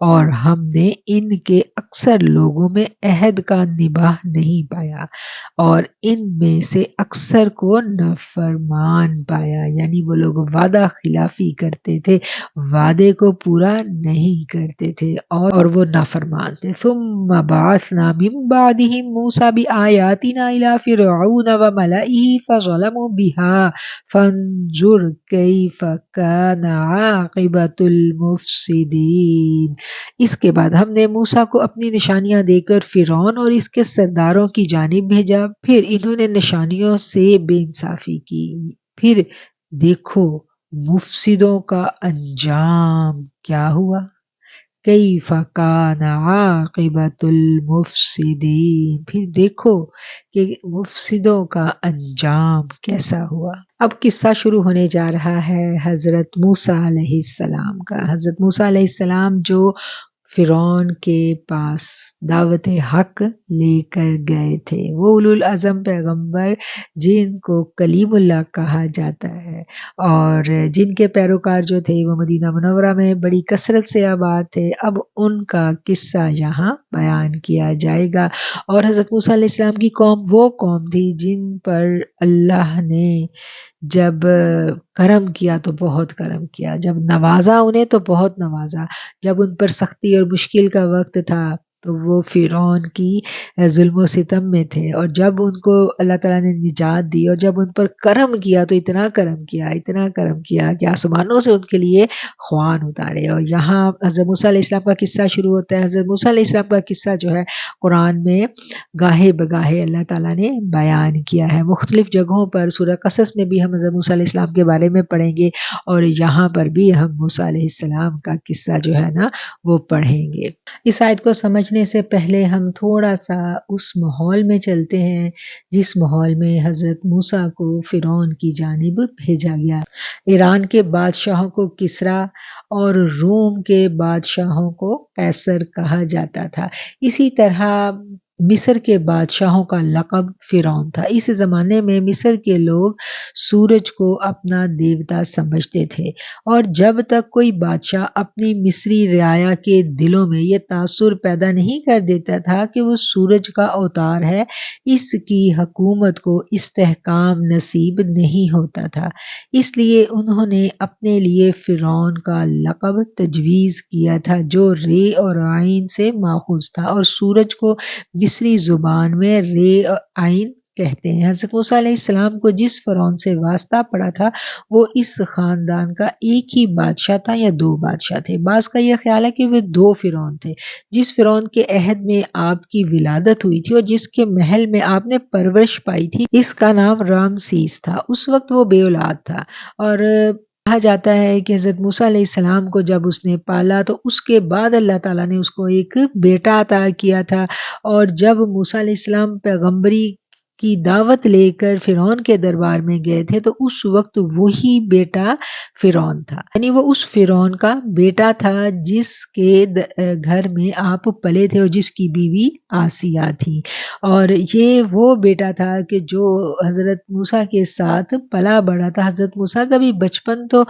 اور ہم نے ان کے اکثر لوگوں میں عہد کا نباہ نہیں پایا، اور ان میں سے اکثر کو نافرمان پایا، یعنی وہ لوگ وعدہ خلافی کرتے تھے، وعدے کو پورا نہیں کرتے تھے، اور وہ نافرمان تھے۔ ثم بعثنا من بعدهم موسى بآياتنا إلى فرعون وملئه فظلموا بها فانظر كيف كان عاقبة المفسدين۔ اس کے بعد ہم نے موسیٰ کو اپنی نشانیاں دے کر فرعون اور اس کے سرداروں کی جانب بھیجا، پھر انہوں نے نشانیوں سے بے انصافی کی، پھر دیکھو مفسدوں کا انجام کیا ہوا۔ کیف کان عاقبۃ المفسدین، پھر دیکھو کہ مفسدوں کا انجام کیسا ہوا۔ اب قصہ شروع ہونے جا رہا ہے حضرت موسیٰ علیہ السلام کا۔ حضرت موسیٰ علیہ السلام جو فرعون کے پاس دعوت حق لے کر گئے تھے۔ وہ اولو العزم پیغمبر جن کو کلیم اللہ کہا جاتا ہے اور جن کے پیروکار جو تھے وہ مدینہ منورہ میں بڑی کثرت سے آباد تھے، اب ان کا قصہ یہاں بیان کیا جائے گا۔ اور حضرت موسیٰ علیہ السلام کی قوم وہ قوم تھی جن پر اللہ نے جب کرم کیا تو بہت کرم کیا، جب نوازا انہیں تو بہت نوازا، جب ان پر سختی اور مشکل کا وقت تھا تو وہ فرعون کی ظلم و ستم میں تھے، اور جب ان کو اللہ تعالیٰ نے نجات دی اور جب ان پر کرم کیا تو اتنا کرم کیا، اتنا کرم کیا کہ آسمانوں سے ان کے لیے خوان اتارے۔ اور یہاں حضرت موسیٰ علیہ السلام کا قصہ شروع ہوتا ہے۔ حضرت موسیٰ علیہ السلام کا قصہ جو ہے قرآن میں گاہے بگاہے اللہ تعالیٰ نے بیان کیا ہے، مختلف جگہوں پر۔ سورہ قصص میں بھی ہم حضرت موسیٰ علیہ السلام کے بارے میں پڑھیں گے اور یہاں پر بھی ہم موسیٰ علیہ السلام کا قصہ جو ہے نا وہ پڑھیں گے۔ اس آیت کو سمجھنے سے پہلے ہم تھوڑا سا اس ماحول میں چلتے ہیں جس ماحول میں حضرت موسیٰ کو فرعون کی جانب بھیجا گیا۔ ایران کے بادشاہوں کو کسریٰ اور روم کے بادشاہوں کو قیصر کہا جاتا تھا۔ اسی طرح مصر کے بادشاہوں کا لقب فرعون تھا۔ اس زمانے میں مصر کے لوگ سورج کو اپنا دیوتا سمجھتے تھے، اور جب تک کوئی بادشاہ اپنی مصری رعایا کے دلوں میں یہ تاثر پیدا نہیں کر دیتا تھا کہ وہ سورج کا اوتار ہے، اس کی حکومت کو استحکام نصیب نہیں ہوتا تھا۔ اس لیے انہوں نے اپنے لیے فرعون کا لقب تجویز کیا تھا جو رے اور عین سے ماخوذ تھا، اور سورج کو مصری زبان میں رے عین کہتے ہیں۔ حضرت موسیٰ علیہ السلام کو جس فرعون سے واسطہ پڑا تھا وہ اس خاندان کا ایک ہی بادشاہ تھا یا دو بادشاہ تھے۔ بعض کا یہ خیال ہے کہ وہ دو فرعون تھے۔ جس فرعون کے عہد میں آپ کی ولادت ہوئی تھی اور جس کے محل میں آپ نے پرورش پائی تھی، اس کا نام رامسیس تھا۔ اس وقت وہ بے اولاد تھا، اور کہا جاتا ہے کہ حضرت موسیٰ علیہ السلام کو جب اس نے پالا تو اس کے بعد اللہ تعالیٰ نے اس کو ایک بیٹا عطا کیا تھا، اور جب موسیٰ علیہ السلام پیغمبری کی دعوت لے کر فرعون کے دربار میں گئے تھے تو اس وقت وہی بیٹا فرعون تھا، یعنی وہ اس فرعون کا بیٹا تھا جس کے گھر میں آپ پلے تھے اور جس کی بیوی آسیہ تھی، اور یہ وہ بیٹا تھا کہ جو حضرت موسیٰ کے ساتھ پلا بڑھا تھا۔ حضرت موسیٰ کا بھی بچپن تو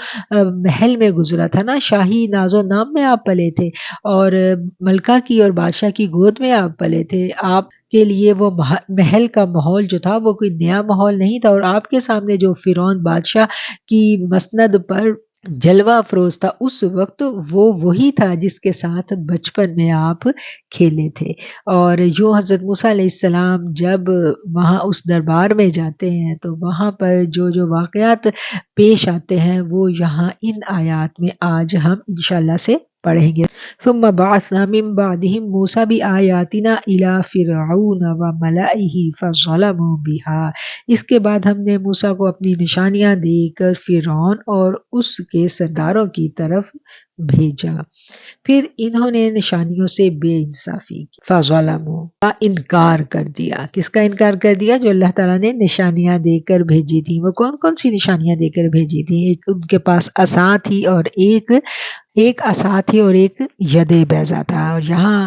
محل میں گزرا تھا نا، شاہی ناز و نام میں آپ پلے تھے اور ملکہ کی اور بادشاہ کی گود میں آپ پلے تھے۔ آپ کے لیے وہ محل کا ماحول جو تھا وہ کوئی نیا ماحول نہیں تھا، اور آپ کے سامنے جو فرعون بادشاہ کی مسند پر جلوہ افروز تھا اس وقت وہ وہی تھا جس کے ساتھ بچپن میں آپ کھیلے تھے۔ اور یوں حضرت موسیٰ علیہ السلام جب وہاں اس دربار میں جاتے ہیں تو وہاں پر جو جو واقعات پیش آتے ہیں وہ یہاں ان آیات میں آج ہم انشاءاللہ سے پڑھیں گے۔ ثم بعثنا من بعدهم موسیٰ بآیاتنا الی فرعون وملئہ فظلموا بها۔ اس کے بعد ہم نے موسیٰ کو اپنی نشانیاں دے کر فرعون اور اس کے سرداروں کی طرف بھیجا، پھر انہوں نے نشانیوں سے بے انصافی کی۔ فظلموا کا انکار کر دیا۔ کس کا انکار کر دیا؟ جو اللہ تعالیٰ نے نشانیاں دے کر بھیجی تھیں۔ وہ کون کون سی نشانیاں دے کر بھیجی تھیں؟ ایک ان کے پاس عصا تھی اور ایک عصا تھی اور ایک ید بیضا تھا، اور یہاں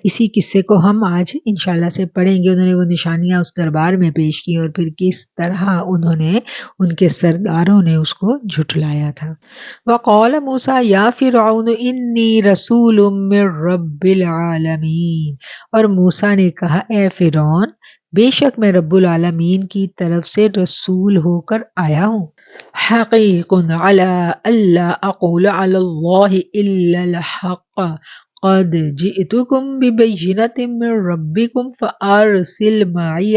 اسی قصے کو ہم آج انشاءاللہ سے پڑھیں گے۔ انہوں نے وہ نشانیاں اس دربار میں پیش کی اور پھر کس طرح انہوں نے ان کے سرداروں نے اس کو جھٹلایا تھا۔ وقال موسیٰ یا فرعون انی رسول من رب العالمین، اور موسیٰ نے کہا اے فرعون بے شک میں رب العالمین کی طرف سے رسول ہو کر آیا ہوں۔ حقیق علی الا اقول علی اللہ الا الحق قد جئتکم ببینۃ من ربکم فارسل معی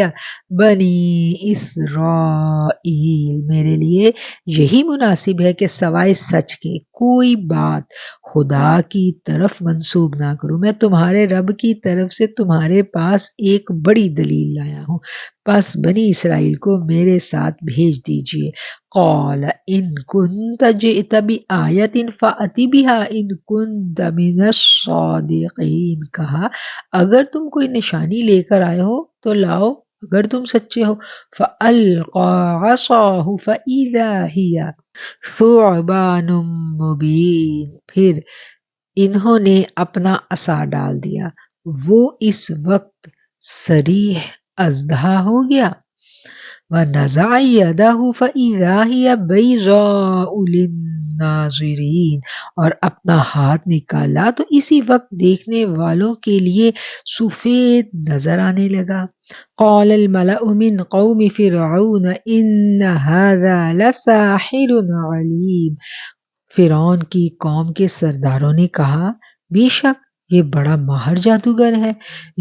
بنی اسرائیل۔ میرے لیے یہی مناسب ہے کہ سوائے سچ کے کوئی بات خدا کی طرف منسوب نہ کروں۔ میں تمہارے رب کی طرف سے تمہارے پاس ایک بڑی دلیل لایا ہوں، پس بنی اسرائیل کو میرے ساتھ بھیج دیجئے۔ قال ان کنت جئت بآیۃ فأت بها ان کنت من الصادقین۔ کہا اگر تم کوئی نشانی لے کر آئے ہو تو لاؤ اگر تم سچے ہو۔ فألقى عصاه فإذا هي ثعبان مبین۔ پھر انہوں نے اپنا عصا ڈال دیا، وہ اس وقت صریح اژدہا ہو گیا۔ وَنَزَعَ يَدَهُ فَإِذَا هِيَ بَيْضَاءُ لِلنَّاظِرِينَ، اور اپنا ہاتھ نکالا تو اسی وقت دیکھنے والوں کے لیے سفید نظر آنے لگا۔ قَالَ الْمَلَأُ مِنْ قَوْمِ فِرْعَوْنَ إِنَّ هَذَا لَسَاحِرٌ عَلِيمٌ، فرعون کی قوم کے سرداروں نے کہا بے شک یہ بڑا ماہر جادوگر ہے۔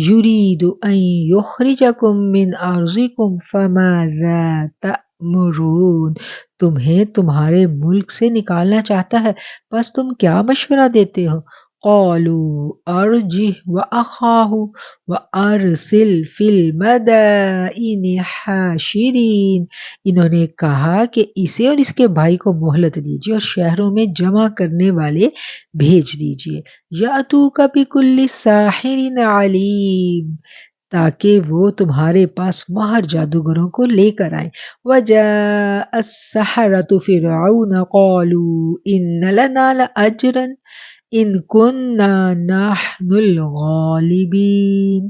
یرید ان یخرجکم من ارضکم فماذا تأمرون، تمہیں تمہارے ملک سے نکالنا چاہتا ہے، بس تم کیا مشورہ دیتے ہو؟ قالوا ارجہ واخاہ وارسل فی المدائن حاشرین، انہوں نے کہا کہ اسے اور اس کے بھائی کو مہلت دیجیے اور شہروں میں جمع کرنے والے بھیج دیجیے۔ یاتوک بکل ساحر علیم، تاکہ وہ تمہارے پاس ماہر جادوگروں کو لے کر آئیں۔ وجاء السحرة فرعون قالوا ان لنا لاجرا ان كنا نحن الغالبین،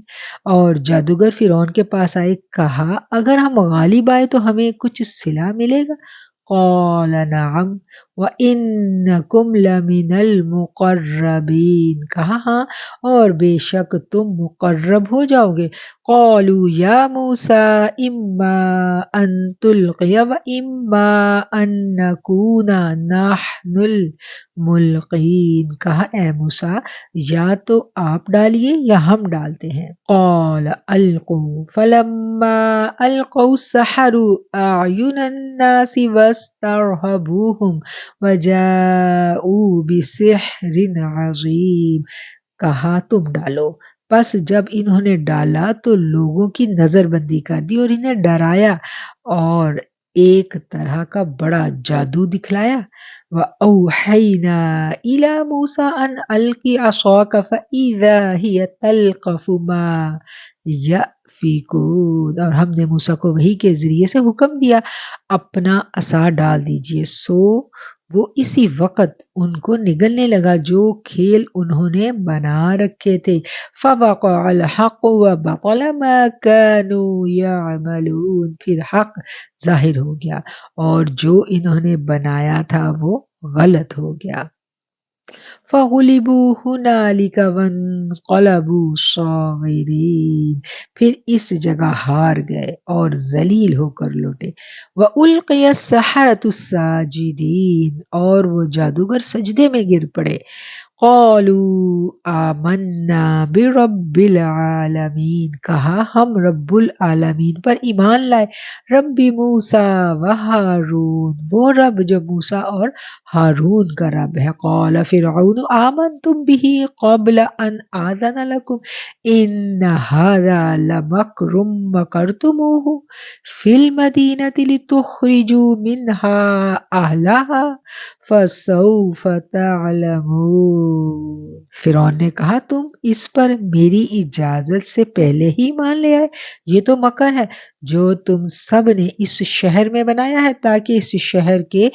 اور جادوگر فرعون کے پاس آئے، کہا اگر ہم غالب آئے تو ہمیں کچھ صلہ ملے گا۔ قال نعم وانکم لمن المقربین، کہا ہاں اور بے شک تم مقرب ہو جاؤ گے۔ قالوا یا موسیٰ اما ان تلقی واما ان نکون نحن الملقین، کہا اے موسیٰ یا تو آپ ڈالیے یا ہم ڈالتے ہیں۔ قال القوا فلما القوا سحروا اعین الناس واسترہبوہم وجاءوا بسحر عظیم، کہا تم ڈالو، پس جب انہوں نے ڈالا تو لوگوں کی نظر بندی کر دی اور انہیں ڈرایا اور ایک طرح کا بڑا جادو دکھلایا۔ وَأَوْحَيْنَا إِلَى مُوسَىٰ أَنْ أَلْقِ عَصَاكَ فَإِذَا هِيَ تَلْقَفُ مَا يَأْفِكُونَ، اور ہم نے موسیٰ کو وحی کے ذریعے سے حکم دیا اپنا عصا ڈال دیجئے، سو وہ اسی وقت ان کو نگلنے لگا جو کھیل انہوں نے بنا رکھے تھے۔ فَوَقَعَ الْحَقُّ وَبَطَلَ مَا كَانُوا يَعْمَلُونَ، پھر حق ظاہر ہو گیا اور جو انہوں نے بنایا تھا وہ غلط ہو گیا۔ فَغُلِبُوا هُنَالِكَ وَانقَلَبُوا صَاغِرِينَ، پھر اس جگہ ہار گئے اور ذلیل ہو کر لوٹے۔ وَأُلْقِيَ السَّحَرَةُ سَاجِدِينَ، اور وہ جادوگر سجدے میں گر پڑے۔ قَالُوا آمَنَّا بِرَبِّ الْعَالَمِينَ، کہا ہم رب العالمین پر ایمان لائے۔ رب موسیٰ و ہارون، وہ رب جو موسیٰ اور ہارون کا رب ہے۔ قال فرعون آمنتم به قبل ان آذن لكم ان هذا لمکر مکرتموہ فی المدینة لتخرجوا منها اہلها فسوف تعلمون، فرعون نے کہا تم اس پر میری اجازت سے پہلے ہی مان لے آئے، یہ تو مکر ہے جو تم سب نے اس شہر میں بنایا ہے تاکہ اس شہر کے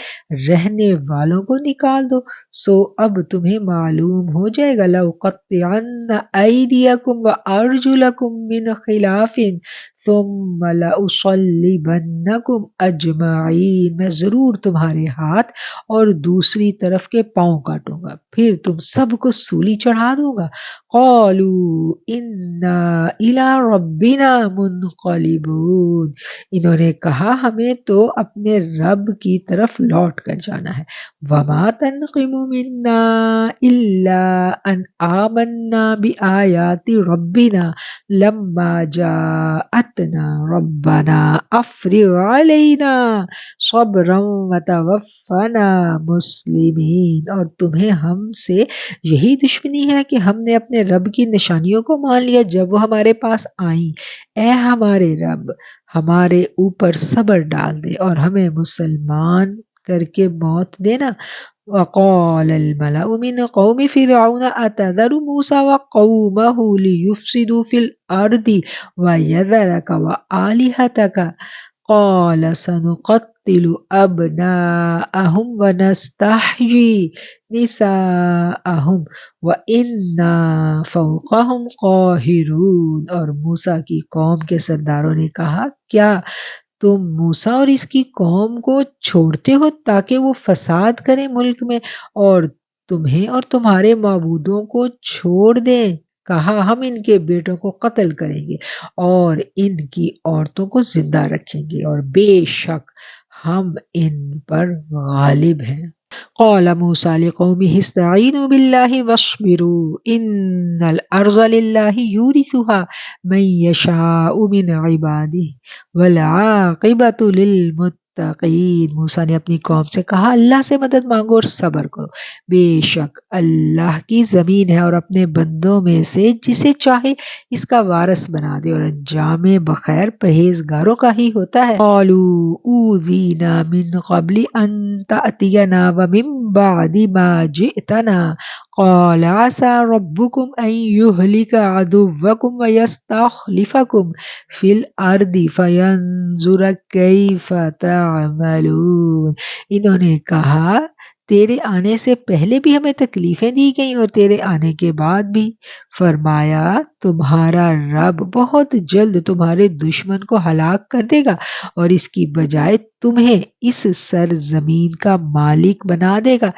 رہنے والوں کو نکال دو، سو اب تمہیں معلوم ہو جائے گا۔ لَأُقَطِّعَنَّ أَيْدِيَكُمْ وَأَرْجُلَكُمْ مِنْ خِلَافٍ ثُمَّ لَأُصَلِّبَنَّكُمْ أَجْمَعِينَ، میں ضرور تمہارے ہاتھ اور دوسری طرف کے پاؤں کاٹوں گا، پھر تم سب کو سولی چڑھا دوں گا۔ قَالُوا إِنَّا إِلَىٰ رَبِّنَا مُنْقَلِبُونَ، انہوں نے کہا ہمیں تو اپنے رب کی طرف لوٹ کر جانا ہے۔ وَمَا تَنْقِمُ مِنَّا إِلَّا أَنْ آمَنَّا بِآيَاتِ رَبِّنَا لَمَّا جَاءَتْنَا رَبَّنَا أَفْرِغْ عَلَيْنَا صَبْرًا وَتَوَفَّنَا مُسْلِمِينَ، اور تمہیں ہم سے یہی دشمنی ہے کہ ہم نے اپنے رب کی نشانیوں کو مان لیا جب وہ ہمارے پاس آئیں۔ اے ہمارے رب، ہمارے اوپر صبر ڈال دے اور ہمیں مسلمان کر کے موت دینا۔ وقال الملأ من قوم فرعون أتذر موسى وقومه ليفسدوا في الأرض ويذرك وآلهتك قال سنقتل نقتل ابناءہم ونستحیی نساءہم وإنا فوقہم قاہرون۔ اور موسیٰ کی قوم کے سرداروں نے کہا کیا تم موسیٰ اور اس کی قوم کو چھوڑتے ہو تاکہ وہ فساد کریں ملک میں اور تمہیں اور تمہارے معبودوں کو چھوڑ دیں؟ کہا ہم ان کے بیٹوں کو قتل کریں گے اور ان کی عورتوں کو زندہ رکھیں گے اور بے شک ہم ان پر غالب ہیں۔ قال موسیٰ لقومہ استعینوا باللہ واصبروا ان الارض للہ یورثها من یشاء من عبادہ والعاقبۃ للمتقین۔ موسیٰ نے اپنی قوم سے کہا اللہ سے مدد مانگو اور صبر کرو، بے شک اللہ کی زمین ہے اور اپنے بندوں میں سے جسے چاہے اس کا وارث بنا دے اور انجام بخیر پرہیزگاروں کا ہی ہوتا ہے۔ قالوا اوذینا من قبل ان تأتینا ومن بعد ما جئتنا قال عسى ربكم ان يهلك عدوكم ويستخلفكم في الارض فينظر كيف تعملون۔ انہوں نے کہا تیرے آنے سے پہلے بھی ہمیں تکلیفیں دی گئیں اور تیرے آنے کے بعد بھی۔ فرمایا تمہارا رب بہت جلد تمہارے دشمن کو ہلاک کر دے گا اور اس کی بجائے تمہیں اس سرزمین کا مالک بنا دے گا،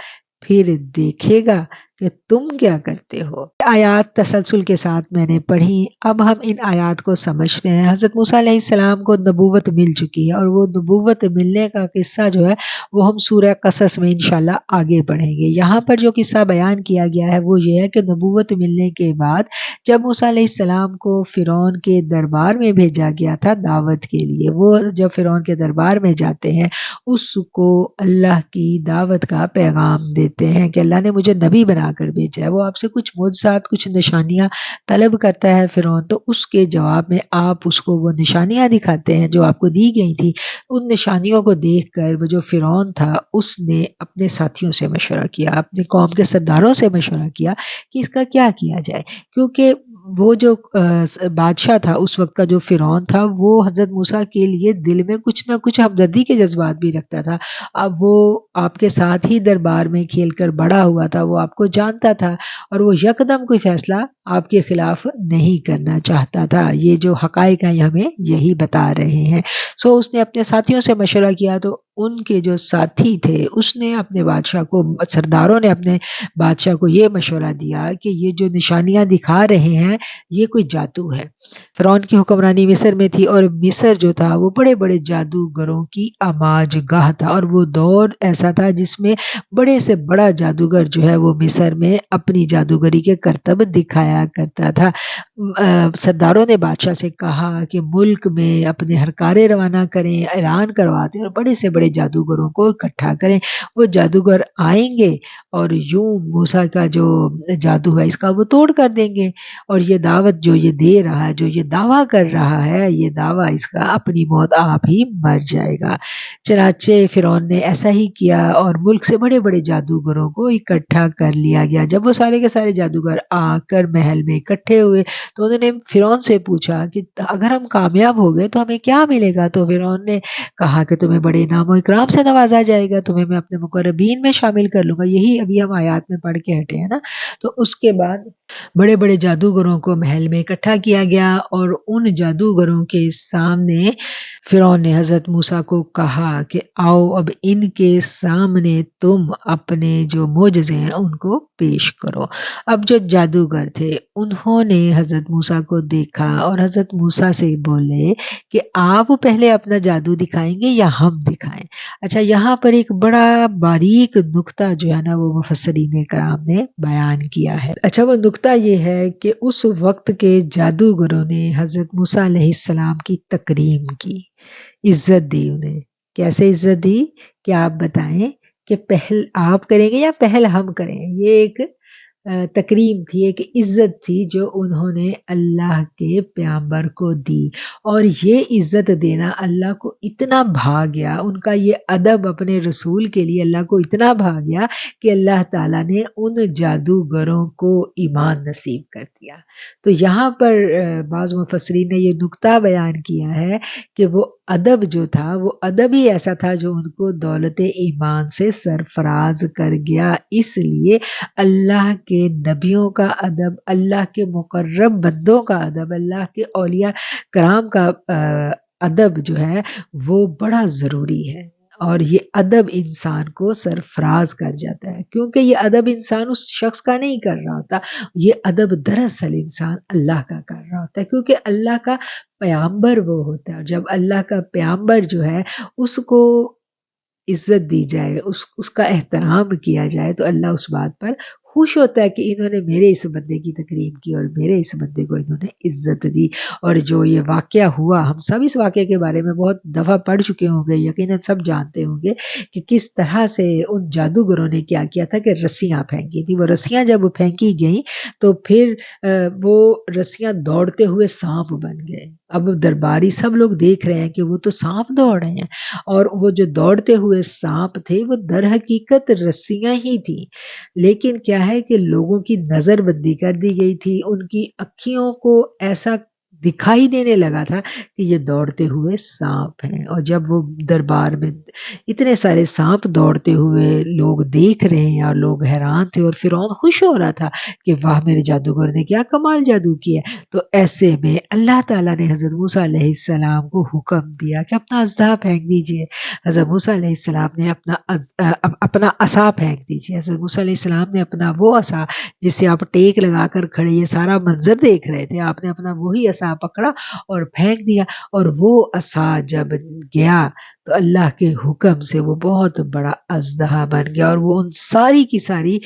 پھر دیکھے گا کہ تم کیا کرتے ہو۔ آیات تسلسل کے ساتھ میں نے پڑھی، اب ہم ان آیات کو سمجھتے ہیں۔ حضرت موسیٰ علیہ السلام کو نبوت مل چکی ہے اور وہ نبوت ملنے کا قصہ جو ہے وہ ہم سورہ قصص میں انشاءاللہ آگے پڑھیں گے۔ یہاں پر جو قصہ بیان کیا گیا ہے وہ یہ ہے کہ نبوت ملنے کے بعد جب موسیٰ علیہ السلام کو فرعون کے دربار میں بھیجا گیا تھا دعوت کے لیے، وہ جب فرعون کے دربار میں جاتے ہیں اس کو اللہ کی دعوت کا پیغام دیتے ہیں کہ اللہ نے مجھے نبی بنا کر بھیجا ہے، وہ آپ سے کچھ معجزات کچھ نشانیاں طلب کرتا ہے فرعون، تو اس کے جواب میں آپ اس کو وہ نشانیاں دکھاتے ہیں جو آپ کو دی گئی تھی۔ ان نشانیوں کو دیکھ کر وہ جو فرعون تھا اس نے اپنے ساتھیوں سے مشورہ کیا، اپنی قوم کے سرداروں سے مشورہ کیا کہ اس کا کیا کیا جائے، کیونکہ وہ جو بادشاہ تھا اس وقت کا جو فرعون تھا وہ حضرت موسیٰ کے لیے دل میں کچھ نہ کچھ ہمدردی کے جذبات بھی رکھتا تھا۔ اب وہ آپ کے ساتھ ہی دربار میں کھیل کر بڑا ہوا تھا، وہ آپ کو جانتا تھا اور وہ یکدم کوئی فیصلہ آپ کے خلاف نہیں کرنا چاہتا تھا۔ یہ جو حقائق ہیں ہمیں یہی بتا رہے ہیں۔ سو اس نے اپنے ساتھیوں سے مشورہ کیا تو ان کے جو ساتھی تھے اس نے اپنے بادشاہ کو، سرداروں نے اپنے بادشاہ کو یہ مشورہ دیا کہ یہ جو نشانیاں دکھا رہے ہیں یہ کوئی جادو ہے۔ فرعون کی حکمرانی مصر میں تھی اور مصر جو تھا وہ بڑے بڑے جادوگروں کی آماج گاہ تھا اور وہ دور ایسا تھا جس میں بڑے سے بڑا جادوگر جو ہے وہ مصر میں اپنی جادوگری کے کرتب دکھایا کرتا تھا۔ سرداروں نے بادشاہ سے کہا کہ ملک میں اپنے ہرکارے روانہ کریں، اعلان کروا دیں اور بڑے سے بڑے جادوگروں کو اکٹھا کریں، وہ جادوگر آئیں گے اور یوں موسیٰ کا جو جادو ہے اس کا وہ توڑ کر دیں گے اور یہ دعوت جو یہ دے رہا ہے، جو یہ دعویٰ کر رہا ہے، یہ دعویٰ اس کا اپنی موت آپ ہی مر جائے گا۔ چنانچہ فرعون نے ایسا ہی کیا اور ملک سے بڑے بڑے جادوگروں کو اکٹھا کر لیا گیا۔ جب وہ سارے کے سارے جادوگر آ کر محل میں اکٹھے ہوئے تو انہوں نے فرعون سے پوچھا کہ اگر ہم کامیاب ہو گئے تو ہمیں کیا ملے گا؟ تو فرعون نے کہا کہ تمہیں بڑے انعام و اکرام سے نوازا جائے گا، تمہیں میں اپنے مقربین میں شامل کر لوں گا۔ یہی ابھی ہم آیات میں پڑھ کے ہٹے ہیں نا۔ تو اس کے بعد بڑے بڑے جادوگروں کو محل میں اکٹھا کیا گیا اور ان جادوگروں کے سامنے فرعون نے حضرت موسیٰ کو کہا کہ آؤ اب ان کے سامنے تم اپنے جو معجزے ہیں ان کو پیش کرو۔ اب جو جادوگر تھے انہوں نے حضرت موسیٰ کو دیکھا اور حضرت موسیٰ سے بولے کہ آپ پہلے اپنا جادو دکھائیں گے یا ہم دکھائیں؟ اچھا، یہاں پر ایک بڑا باریک نکتہ جو ہے نا وہ مفسرین کرام نے بیان کیا ہے۔ اچھا، وہ نکتہ یہ ہے کہ اس وقت کے جادوگروں نے حضرت موسیٰ علیہ السلام کی تکریم کی، عزت دی انہیں۔ کیسے عزت دی کہ آپ بتائیں کہ پہل آپ کریں گے یا پہل ہم کریں؟ یہ ایک تکریم تھی، ایک عزت تھی جو انہوں نے اللہ کے پیغمبر کو دی، اور یہ عزت دینا اللہ کو اتنا بھا گیا، ان کا یہ ادب اپنے رسول کے لیے اللہ کو اتنا بھا گیا کہ اللہ تعالیٰ نے ان جادوگروں کو ایمان نصیب کر دیا۔ تو یہاں پر بعض مفسرین نے یہ نکتہ بیان کیا ہے کہ وہ ادب جو تھا وہ ادب ہی ایسا تھا جو ان کو دولت ایمان سے سرفراز کر گیا۔ اس لیے اللہ کے نبیوں کا ادب، اللہ کے مقرب بندوں کا ادب، اللہ کے اولیاء کرام کا ادب جو ہے وہ بڑا ضروری ہے، اور یہ ادب انسان کو سرفراز کر جاتا ہے، کیونکہ یہ ادب انسان اس شخص کا نہیں کر رہا ہوتا، یہ ادب دراصل انسان اللہ کا کر رہا ہوتا ہے، کیونکہ اللہ کا پیامبر وہ ہوتا ہے، اور جب اللہ کا پیامبر جو ہے اس کو عزت دی جائے، اس کا احترام کیا جائے، تو اللہ اس بات پر خوش ہوتا ہے کہ انہوں نے میرے اس بندے کی تکریم کی اور میرے اس بندے کو انہوں نے عزت دی۔ اور جو یہ واقعہ ہوا، ہم سب اس واقعے کے بارے میں بہت دفعہ پڑھ چکے ہوں گے، یقیناً سب جانتے ہوں گے کہ کس طرح سے ان جادوگروں نے کیا کیا تھا کہ رسیاں پھینکی تھی۔ وہ رسیاں جب پھینکی گئیں تو پھر وہ رسیاں دوڑتے ہوئے سانپ بن گئے۔ اب درباری سب لوگ دیکھ رہے ہیں کہ وہ تو سانپ دوڑ رہے ہیں، اور وہ جو دوڑتے ہوئے سانپ تھے وہ در حقیقت رسیاں ہی تھیں، لیکن کیا ہے کہ لوگوں کی نظر بندی کر دی گئی تھی، ان کی اکھیوں کو ایسا دکھائی دینے لگا تھا کہ یہ دوڑتے ہوئے سانپ ہیں۔ اور جب وہ دربار میں اتنے سارے سانپ دوڑتے ہوئے لوگ دیکھ رہے ہیں اور لوگ حیران تھے، اور فرعون خوش ہو رہا تھا کہ واہ میرے جادوگر نے کیا کمال جادو کیا، تو ایسے میں اللہ تعالیٰ نے حضرت موسیٰ علیہ السلام کو حکم دیا کہ اپنا اژدہا پھینک دیجئے۔ حضرت موسیٰ علیہ السلام نے اپنا عصا پھینک دیجئے۔ حضرت موسیٰ علیہ السلام نے اپنا وہ عصا جس سے آپ ٹیک لگا کر کھڑے یہ سارا منظر دیکھ رہے تھے، آپ نے اپنا وہی عصا پکڑا اور پھینک دیا، اور وہ عصا جب گیا تو اللہ کے حکم سے وہ بہت بڑا اژدہا بن گیا، اور وہ ان ساری کی ساری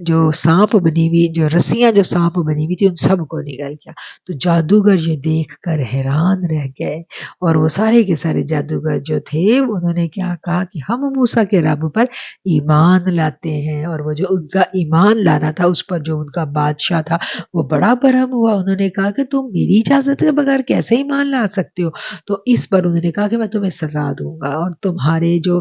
جو سانپ بنی ہوئی، جو رسیاں جو سانپ بنی ہوئی تھی، ان سب کو نگل گیا۔ تو جادوگر یہ دیکھ کر حیران رہ گئے، اور وہ سارے کے سارے جادوگر جو تھے انہوں نے کیا کہا کہ ہم موسیٰ کے رب پر ایمان لاتے ہیں، اور وہ جو ان کا ایمان لانا تھا اس پر جو ان کا بادشاہ تھا وہ بڑا برہم ہوا۔ انہوں نے کہا کہ تم میری اجازت کے بغیر کیسے ایمان لا سکتے ہو؟ تو اس پر انہوں نے کہا کہ میں تمہیں سزا دوں گا، اور تمہارے جو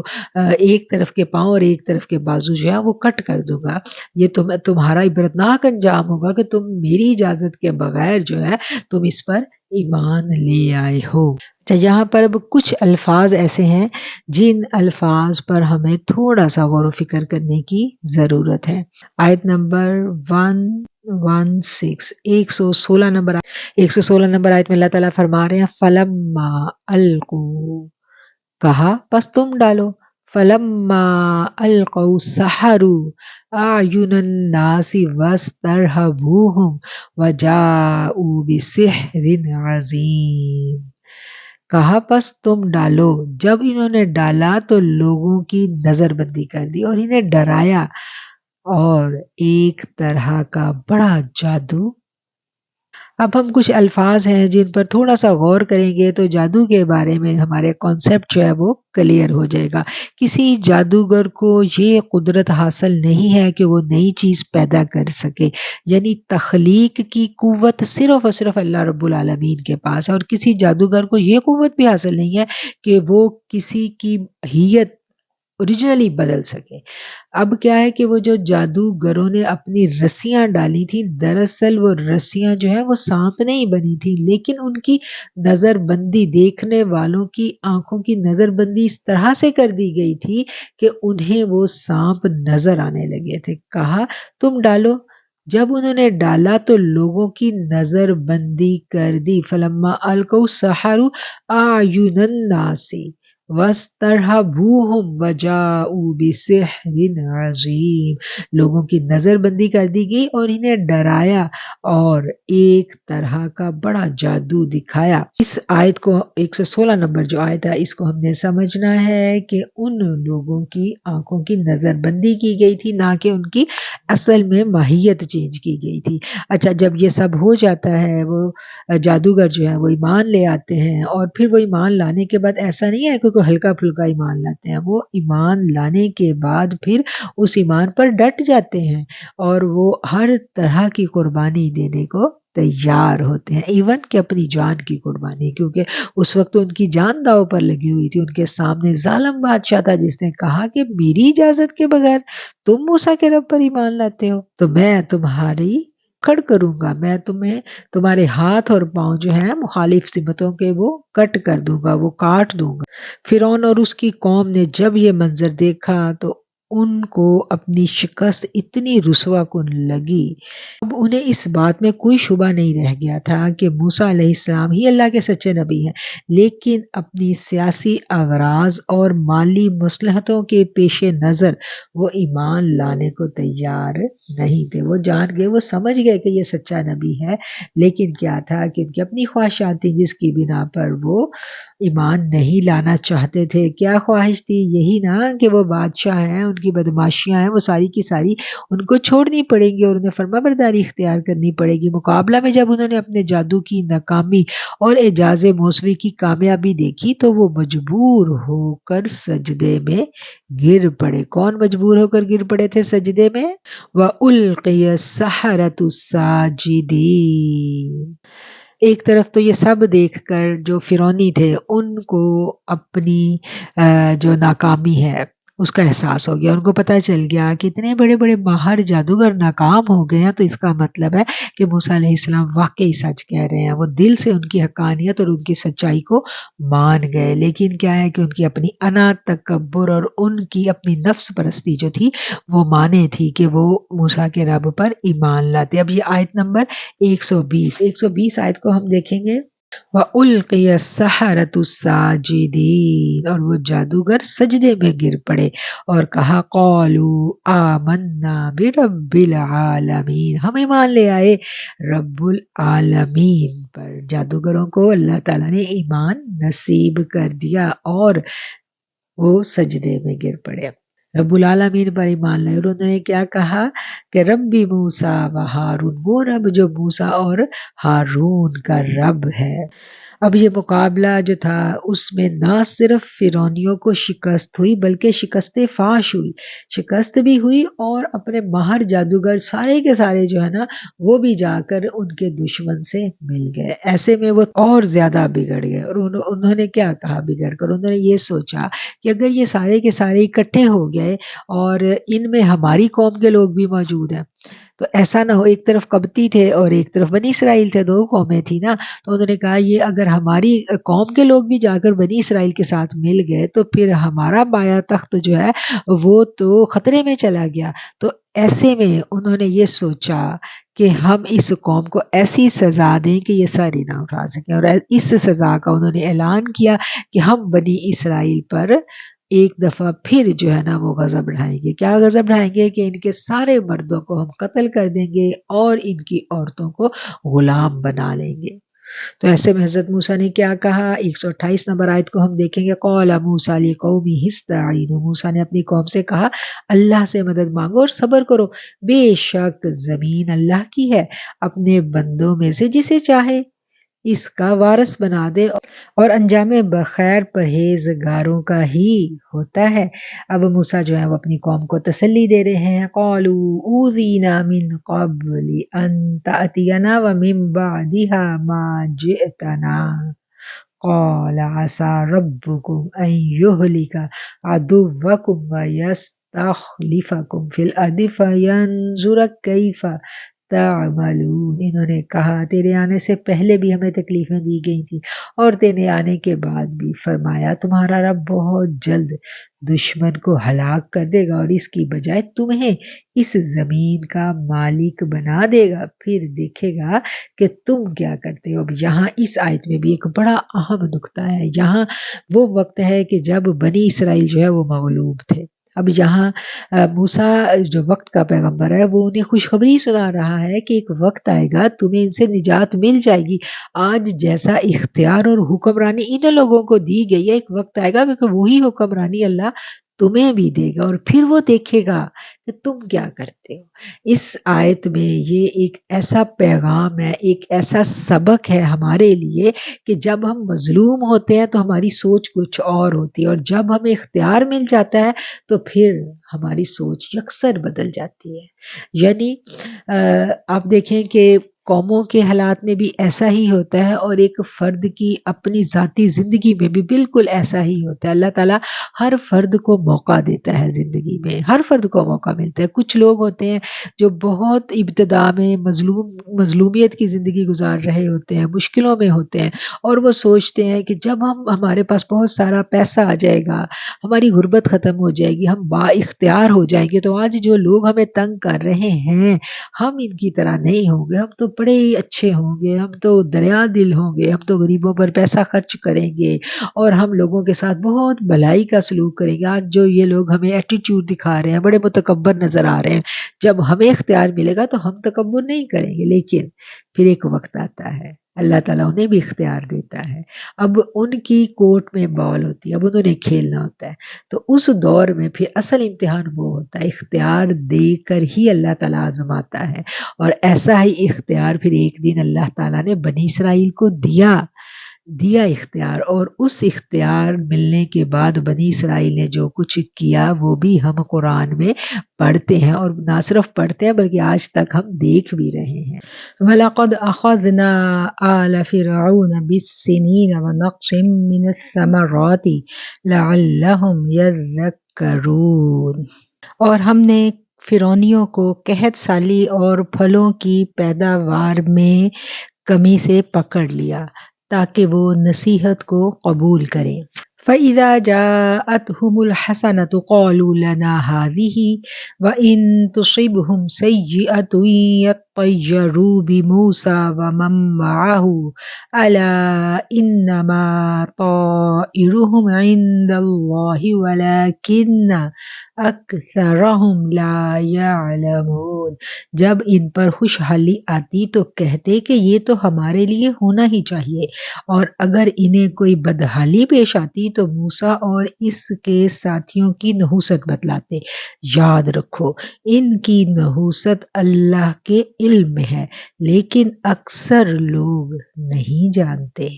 ایک طرف کے پاؤں اور ایک طرف کے بازو جو ہے وہ کٹ کر دوں گا۔ یہ تمہارا عبرتناک انجام ہوگا کہ تم میری اجازت کے بغیر جو ہے تم اس پر ایمان لے آئے ہو۔ اچھا، یہاں پر اب کچھ الفاظ ایسے ہیں جن الفاظ پر ہمیں تھوڑا سا غور و فکر کرنے کی ضرورت ہے۔ آیت نمبر 116 نمبر آیت میں اللہ تعالیٰ فرما رہے ہیں فَلَمَّا أَلْقُوا، کہا پس تم ڈالو، فَلَمَّا أَلْقَوْا سَحَرُوا أَعْيُنَ النَّاسِ وَاسْتَرْهَبُوهُمْ وَجَاءُوا بِسِحْرٍ عَظِيمٍ، کہا پس تم ڈالو، جب انہوں نے ڈالا تو لوگوں کی نظر بندی کر دی اور انہیں ڈرایا، اور ایک طرح کا بڑا جادو۔ اب ہم کچھ الفاظ ہیں جن پر تھوڑا سا غور کریں گے تو جادو کے بارے میں ہمارے کانسیپٹ جو ہے وہ کلیئر ہو جائے گا۔ کسی جادوگر کو یہ قدرت حاصل نہیں ہے کہ وہ نئی چیز پیدا کر سکے، یعنی تخلیق کی قوت صرف اور صرف اللہ رب العالمین کے پاس ہے، اور کسی جادوگر کو یہ قوت بھی حاصل نہیں ہے کہ وہ کسی کی ماہیت اوریجنلی بدل سکے۔ اب کیا ہے کہ وہ جو جادوگروں نے اپنی رسیاں ڈالی تھیں، دراصل وہ رسیاں جو ہے وہ سانپ نہیں بنی تھی، لیکن ان کی نظر بندی، دیکھنے والوں کی آنکھوں کی نظر بندی اس طرح سے کر دی گئی تھی کہ انہیں وہ سانپ نظر آنے لگے تھے۔ کہا تم ڈالو، جب انہوں نے ڈالا تو لوگوں کی نظر بندی کر دی۔ فَلَمَّا أَلْقَوْا سَحَرُوا أَعْيُنَ النَّاسِ وَاسْتَرْهَبُوهُمْ وَجَاءُوا بِسِحْرٍ عَظِيمٍ، لوگوں کی نظر بندی کر دی گئی اور انہیں ڈرایا اور ایک طرح کا بڑا جادو دکھایا۔ اس آیت کو 116 نمبر جو آیت ہے اس کو ہم نے سمجھنا ہے کہ ان لوگوں کی آنکھوں کی نظر بندی کی گئی تھی، نہ کہ ان کی اصل میں ماہیت چینج کی گئی تھی۔ اچھا، جب یہ سب ہو جاتا ہے، وہ جادوگر جو ہے وہ ایمان لے آتے ہیں، اور پھر وہ ایمان لانے کے بعد ایسا نہیں ہے کہ کوئی ہلکا پھلکا ایمان لاتے ہیں، وہ ایمان لانے کے بعد پھر اس ایمان پر ڈٹ جاتے ہیں اور وہ ہر طرح کی قربانی دینے کو تیار ہوتے ہیں، ایون کہ اپنی جان کی قربانی، کیونکہ اس وقت ان کی جان داؤ پر لگی ہوئی تھی۔ ان کے سامنے ظالم بادشاہ تھا جس نے کہا کہ میری اجازت کے بغیر تم موسیٰ کے رب پر ایمان لاتے ہو تو میں تمہاری اکھڑ کروں گا، میں تمہیں تمہارے ہاتھ اور پاؤں جو ہیں مخالف سمتوں کے وہ کٹ کر دوں گا، وہ کاٹ دوں گا۔ فرعون اور اس کی قوم نے جب یہ منظر دیکھا تو ان کو اپنی شکست اتنی رسوا کن لگی، اب انہیں اس بات میں کوئی شبہ نہیں رہ گیا تھا کہ موسیٰ علیہ السلام ہی اللہ کے سچے نبی ہیں، لیکن اپنی سیاسی اغراض اور مالی مصلحتوں کے پیش نظر وہ ایمان لانے کو تیار نہیں تھے۔ وہ جان گئے، وہ سمجھ گئے کہ یہ سچا نبی ہے، لیکن کیا تھا کہ ان کی اپنی خواہشات تھی جس کی بنا پر وہ ایمان نہیں لانا چاہتے تھے۔ کیا خواہش تھی؟ یہی نا کہ وہ بادشاہ ہیں، ان کی بدماشیاں ہیں، وہ ساری کی ساری ان کو چھوڑنی پڑیں گی اور انہیں فرما برداری اختیار کرنی پڑے گی۔ مقابلہ میں جب انہوں نے اپنے جادو کی ناکامی اور اعجاز موسوی کی کامیابی دیکھی تو وہ مجبور ہو کر سجدے میں گر پڑے۔ کون مجبور ہو کر گر پڑے تھے سجدے میں؟ وَأُلْقِيَ السَّحَرَةُ سَاجِدِينَ۔ ایک طرف تو یہ سب دیکھ کر جو فرعونی تھے ان کو اپنی جو ناکامی ہے اس کا احساس ہو گیا، ان کو پتہ چل گیا کہ اتنے بڑے بڑے ماہر جادوگر ناکام ہو گئے ہیں، تو اس کا مطلب ہے کہ موسیٰ علیہ السلام واقعی سچ کہہ رہے ہیں۔ وہ دل سے ان کی حقانیت اور ان کی سچائی کو مان گئے، لیکن کیا ہے کہ ان کی اپنی انا، تکبر اور ان کی اپنی نفس پرستی جو تھی وہ مانے تھی کہ وہ موسیٰ کے رب پر ایمان لاتے۔ اب یہ آیت نمبر 120 آیت کو ہم دیکھیں گے۔ وَأُلْقِيَ السَّحَرَةُ سَاجِدِينَ، اور وہ جادوگر سجدے میں گر پڑے اور کہا قَالُوا آمَنَّا بِرَبِّ الْعَالَمِينَ، ہم ایمان لے آئے رب العالمین پر۔ جادوگروں کو اللہ تعالیٰ نے ایمان نصیب کر دیا اور وہ سجدے میں گر پڑے، رب العالمین پر ایمان لائے، اور انہوں نے کیا کہا کہ ربی موسیٰ و ہارون، وہ رب جو موسیٰ اور ہارون کا رب ہے۔ اب یہ مقابلہ جو تھا اس میں نہ صرف فرعونیوں کو شکست ہوئی بلکہ شکست فاش ہوئی، شکست بھی ہوئی اور اپنے ماہر جادوگر سارے کے سارے جو ہے نا وہ بھی جا کر ان کے دشمن سے مل گئے۔ ایسے میں وہ اور زیادہ بگڑ گئے، اور انہوں نے کیا کہا بگڑ کر؟ انہوں نے یہ سوچا کہ اگر یہ سارے کے سارے اکٹھے ہو گئے اور ان میں ہماری قوم کے لوگ بھی موجود ہیں تو ایسا نہ ہو، ایک طرف قبطی تھے اور ایک طرف بنی اسرائیل تھے، دو قومیں تھی نا، تو انہوں نے کہا یہ اگر ہماری قوم کے لوگ بھی جا کر بنی اسرائیل کے ساتھ مل گئے تو پھر ہمارا بایا تخت جو ہے وہ تو خطرے میں چلا گیا۔ تو ایسے میں انہوں نے یہ سوچا کہ ہم اس قوم کو ایسی سزا دیں کہ یہ ساری نہ اٹھا سکیں، اور اس سزا کا انہوں نے اعلان کیا کہ ہم بنی اسرائیل پر ایک دفعہ پھر جو ہے نا وہ غضب بڑھائیں گے۔ کیا غضب بڑھائیں گے؟ کہ ان کے سارے مردوں کو ہم قتل کر دیں گے اور ان کی عورتوں کو غلام بنا لیں گے۔ تو ایسے میں حضرت موسیٰ نے کیا کہا؟ 128 نمبر آیت کو ہم دیکھیں گے۔ قَالَ مُوسَىٰ لِقَوْمِهِ اسْتَعِینُوا، موسیٰ نے اپنی قوم سے کہا اللہ سے مدد مانگو اور صبر کرو، بے شک زمین اللہ کی ہے، اپنے بندوں میں سے جسے چاہے اس کا وارث بنا دے، اور انجام بخیر پرہیزگاروں کا ہی ہوتا ہے۔ اب موسیٰ جو ہے وہ اپنی قوم کو تسلی دے رہے ہیں۔ قَالُوا أُوذِينَا مِن قَبْلِ أَن تَأْتِيَنَا وَمِن بَعْدِ مَا جِئْتَنَا قَالَ عَسَىٰ رَبُّكُمْ أَن يُهْلِكَ عَدُوَّكُمْ وَيَسْتَخْلِفَكُمْ فِي الْأَرْضِ فَيَنظُرَ كَيْفَ تعملون، انہوں نے کہا تیرے آنے سے پہلے بھی ہمیں تکلیفیں دی گئی تھی اور تیرے آنے کے بعد بھی، فرمایا تمہارا رب بہت جلد دشمن کو ہلاک کر دے گا اور اس کی بجائے تمہیں اس زمین کا مالک بنا دے گا، پھر دیکھے گا کہ تم کیا کرتے ہو۔ اب یہاں اس آیت میں بھی ایک بڑا اہم نکتہ ہے، یہاں وہ وقت ہے کہ جب بنی اسرائیل جو ہے وہ مغلوب تھے۔ اب یہاں موسیٰ جو وقت کا پیغمبر ہے وہ انہیں خوشخبری سنا رہا ہے کہ ایک وقت آئے گا تمہیں ان سے نجات مل جائے گی۔ آج جیسا اختیار اور حکمرانی ان لوگوں کو دی گئی ہے، ایک وقت آئے گا کہ وہی حکمرانی اللہ تمہیں بھی دے گا، اور پھر وہ دیکھے گا کہ تم کیا کرتے ہو۔ اس آیت میں یہ ایک ایسا پیغام ہے، ایک ایسا سبق ہے ہمارے لیے کہ جب ہم مظلوم ہوتے ہیں تو ہماری سوچ کچھ اور ہوتی ہے، اور جب ہمیں اختیار مل جاتا ہے تو پھر ہماری سوچ یکسر بدل جاتی ہے۔ یعنی آپ دیکھیں کہ قوموں کے حالات میں بھی ایسا ہی ہوتا ہے اور ایک فرد کی اپنی ذاتی زندگی میں بھی بالکل ایسا ہی ہوتا ہے۔ اللہ تعالیٰ ہر فرد کو موقع دیتا ہے زندگی میں، ہر فرد کو موقع ملتا ہے۔ کچھ لوگ ہوتے ہیں جو بہت ابتدا میں مظلومیت کی زندگی گزار رہے ہوتے ہیں، مشکلوں میں ہوتے ہیں، اور وہ سوچتے ہیں کہ جب ہمارے پاس بہت سارا پیسہ آ جائے گا، ہماری غربت ختم ہو جائے گی، ہم با اختیار ہو جائیں گے، تو آج جو لوگ ہمیں تنگ کر رہے ہیں ہم ان کی طرح نہیں ہوں گے، ہم تو بڑے ہی اچھے ہوں گے، ہم تو دریا دل ہوں گے، ہم تو غریبوں پر پیسہ خرچ کریں گے اور ہم لوگوں کے ساتھ بہت بھلائی کا سلوک کریں گے۔ آج جو یہ لوگ ہمیں ایٹیٹیوڈ دکھا رہے ہیں، بڑے متکبر نظر آ رہے ہیں، جب ہمیں اختیار ملے گا تو ہم تکبر نہیں کریں گے، لیکن پھر ایک وقت آتا ہے اللہ تعالیٰ انہیں بھی اختیار دیتا ہے، اب ان کی کورٹ میں بال ہوتی ہے، اب انہوں نے کھیلنا ہوتا ہے، تو اس دور میں پھر اصل امتحان وہ ہوتا ہے، اختیار دے کر ہی اللہ تعالیٰ آزماتا ہے، اور ایسا ہی اختیار پھر ایک دن اللہ تعالیٰ نے بنی اسرائیل کو دیا اختیار، اور اس اختیار ملنے کے بعد بنی اسرائیل نے جو کچھ کیا وہ بھی ہم قرآن میں پڑھتے ہیں، اور نہ صرف پڑھتے ہیں بلکہ آج تک ہم دیکھ بھی رہے ہیں۔ وَلَقَدْ أَخَذْنَا آلَ فِرْعَوْنَ بِالسِّنِينَ وَنَقْصٍ مِّنَ الثَّمَرَاتِ لَعَلَّهُمْ يَذَّكَّرُونَ، اور ہم نے فرعونیوں کو قحط سالی اور پھلوں کی پیداوار میں کمی سے پکڑ لیا تاکہ وہ نصیحت کو قبول کریں۔ فَإِذَا جَاءَتْهُمُ الْحَسَنَةُ قَالُوا لَنَا هَٰذِهِ وَإِن تُصِبْهُمْ سَيِّئَةٌ يَطَّيَّرُوا بِمُوسَىٰ وَمَن مَّعَهُ أَلَا إِنَّمَا طَائِرُهُمْ عِندَ اللَّهِ وَلَٰكِنَّ أَكْثَرَهُمْ لَا يَعْلَمُونَ، جب ان پر خوشحالی آتی تو کہتے کہ یہ تو ہمارے لیے ہونا ہی چاہیے، اور اگر انہیں کوئی بدحالی پیش آتی تو موسیٰ اور اس کے ساتھیوں کی نحوست بتلاتے۔ یاد رکھو ان کی نحوست اللہ کے علم میں ہے، لیکن اکثر لوگ نہیں جانتے۔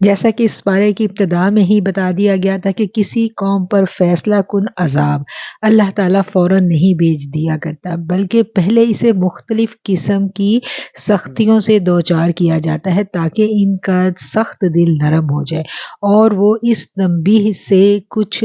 جیسا کہ اس بارے کی ابتدا میں ہی بتا دیا گیا تھا کہ کسی قوم پر فیصلہ کن عذاب اللہ تعالیٰ فوراً نہیں بھیج دیا کرتا، بلکہ پہلے اسے مختلف قسم کی سختیوں سے دوچار کیا جاتا ہے تاکہ ان کا سخت دل نرم ہو جائے اور وہ اس تنبیہ سے کچھ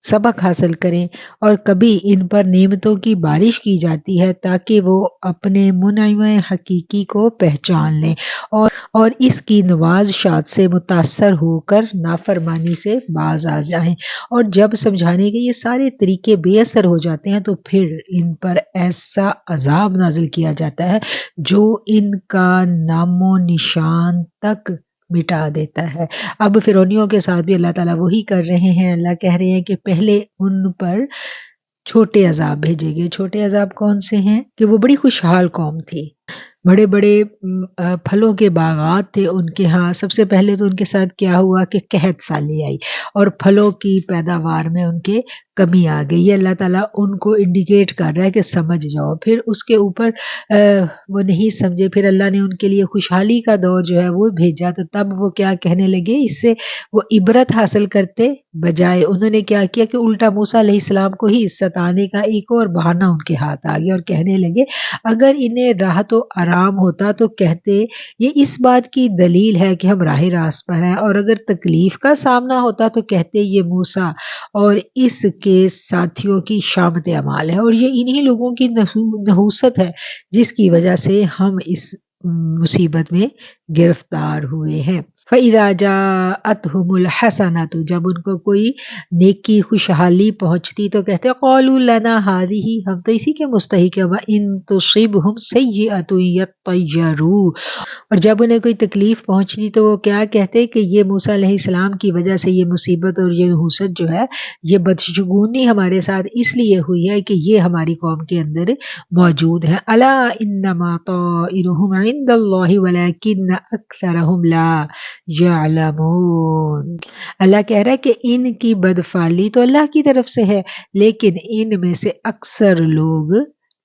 سبق حاصل کریں، اور کبھی ان پر نعمتوں کی بارش کی جاتی ہے تاکہ وہ اپنے منعم حقیقی کو پہچان لیں اور اس کی نوازشات سے متاثر ہو کر نافرمانی سے باز آ جائیں، اور جب سمجھانے کے یہ سارے طریقے بے اثر ہو جاتے ہیں تو پھر ان پر ایسا عذاب نازل کیا جاتا ہے جو ان کا نام و نشان تک مٹا دیتا ہے۔ اب فرعونیوں کے ساتھ بھی اللہ تعالیٰ وہی کر رہے ہیں، اللہ کہہ رہے ہیں کہ پہلے ان پر چھوٹے عذاب بھیجے گئے۔ چھوٹے عذاب کون سے ہیں؟ کہ وہ بڑی خوشحال قوم تھی، بڑے بڑے پھلوں کے باغات تھے ان کے ہاں۔ سب سے پہلے تو ان کے ساتھ کیا ہوا کہ قحط سالی آئی اور پھلوں کی پیداوار میں ان کے کمی آ گئی۔ یہ اللہ تعالیٰ ان کو انڈیکیٹ کر رہا ہے کہ سمجھ جاؤ۔ پھر اس کے اوپر وہ نہیں سمجھے، پھر اللہ نے ان کے لیے خوشحالی کا دور جو ہے وہ بھیجا، تو تب وہ کیا کہنے لگے، اس سے وہ عبرت حاصل کرتے بجائے انہوں نے کیا کیا کہ الٹا موسیٰ علیہ السلام کو ہی ستانے کا ایک اور بہانہ ان کے ہاتھ آ گیا، اور کہنے لگے اگر انہیں راحت و آرام ہوتا تو کہتے یہ اس بات کی دلیل ہے کہ ہم راہ راست پر ہیں، اور اگر تکلیف کا سامنا ہوتا تو کہتے یہ موسیٰ اور اس کے ساتھیوں کی شامت اعمال ہے، اور یہ انہی لوگوں کی نحوست ہے جس کی وجہ سے ہم اس مصیبت میں گرفتار ہوئے ہیں۔ فَإِذَا جَاءَتْهُمُ الْحَسَنَةُ، جب ان کو کوئی نیکی خوشحالی پہنچتی تو کہتے قَالُوا لَنَا هَٰذِهِ، ہم تو اسی کے مستحق ہیں، وَإِن تُصِبْهُمْ سَيِّئَةٌ يَطَّيَّرُوا، اور جب انہیں کوئی تکلیف پہنچتی تو وہ کیا کہتے کہ یہ موسیٰ علیہ السلام کی وجہ سے یہ مصیبت اور یہ نحوست جو ہے یہ بدشگونی ہمارے ساتھ اس لیے ہوئی ہے کہ یہ ہماری قوم کے اندر موجود ہے۔ أَلَا إِنَّمَا طَائِرُهُمْ عِندَ اللَّهِ وَلَٰكِنَّ أَكْثَرَهُمْ لَا يَعْلَمُونَ، اللہ کہہ رہا ہے کہ ان کی بدفعلی تو اللہ کی طرف سے ہے، لیکن ان میں سے اکثر لوگ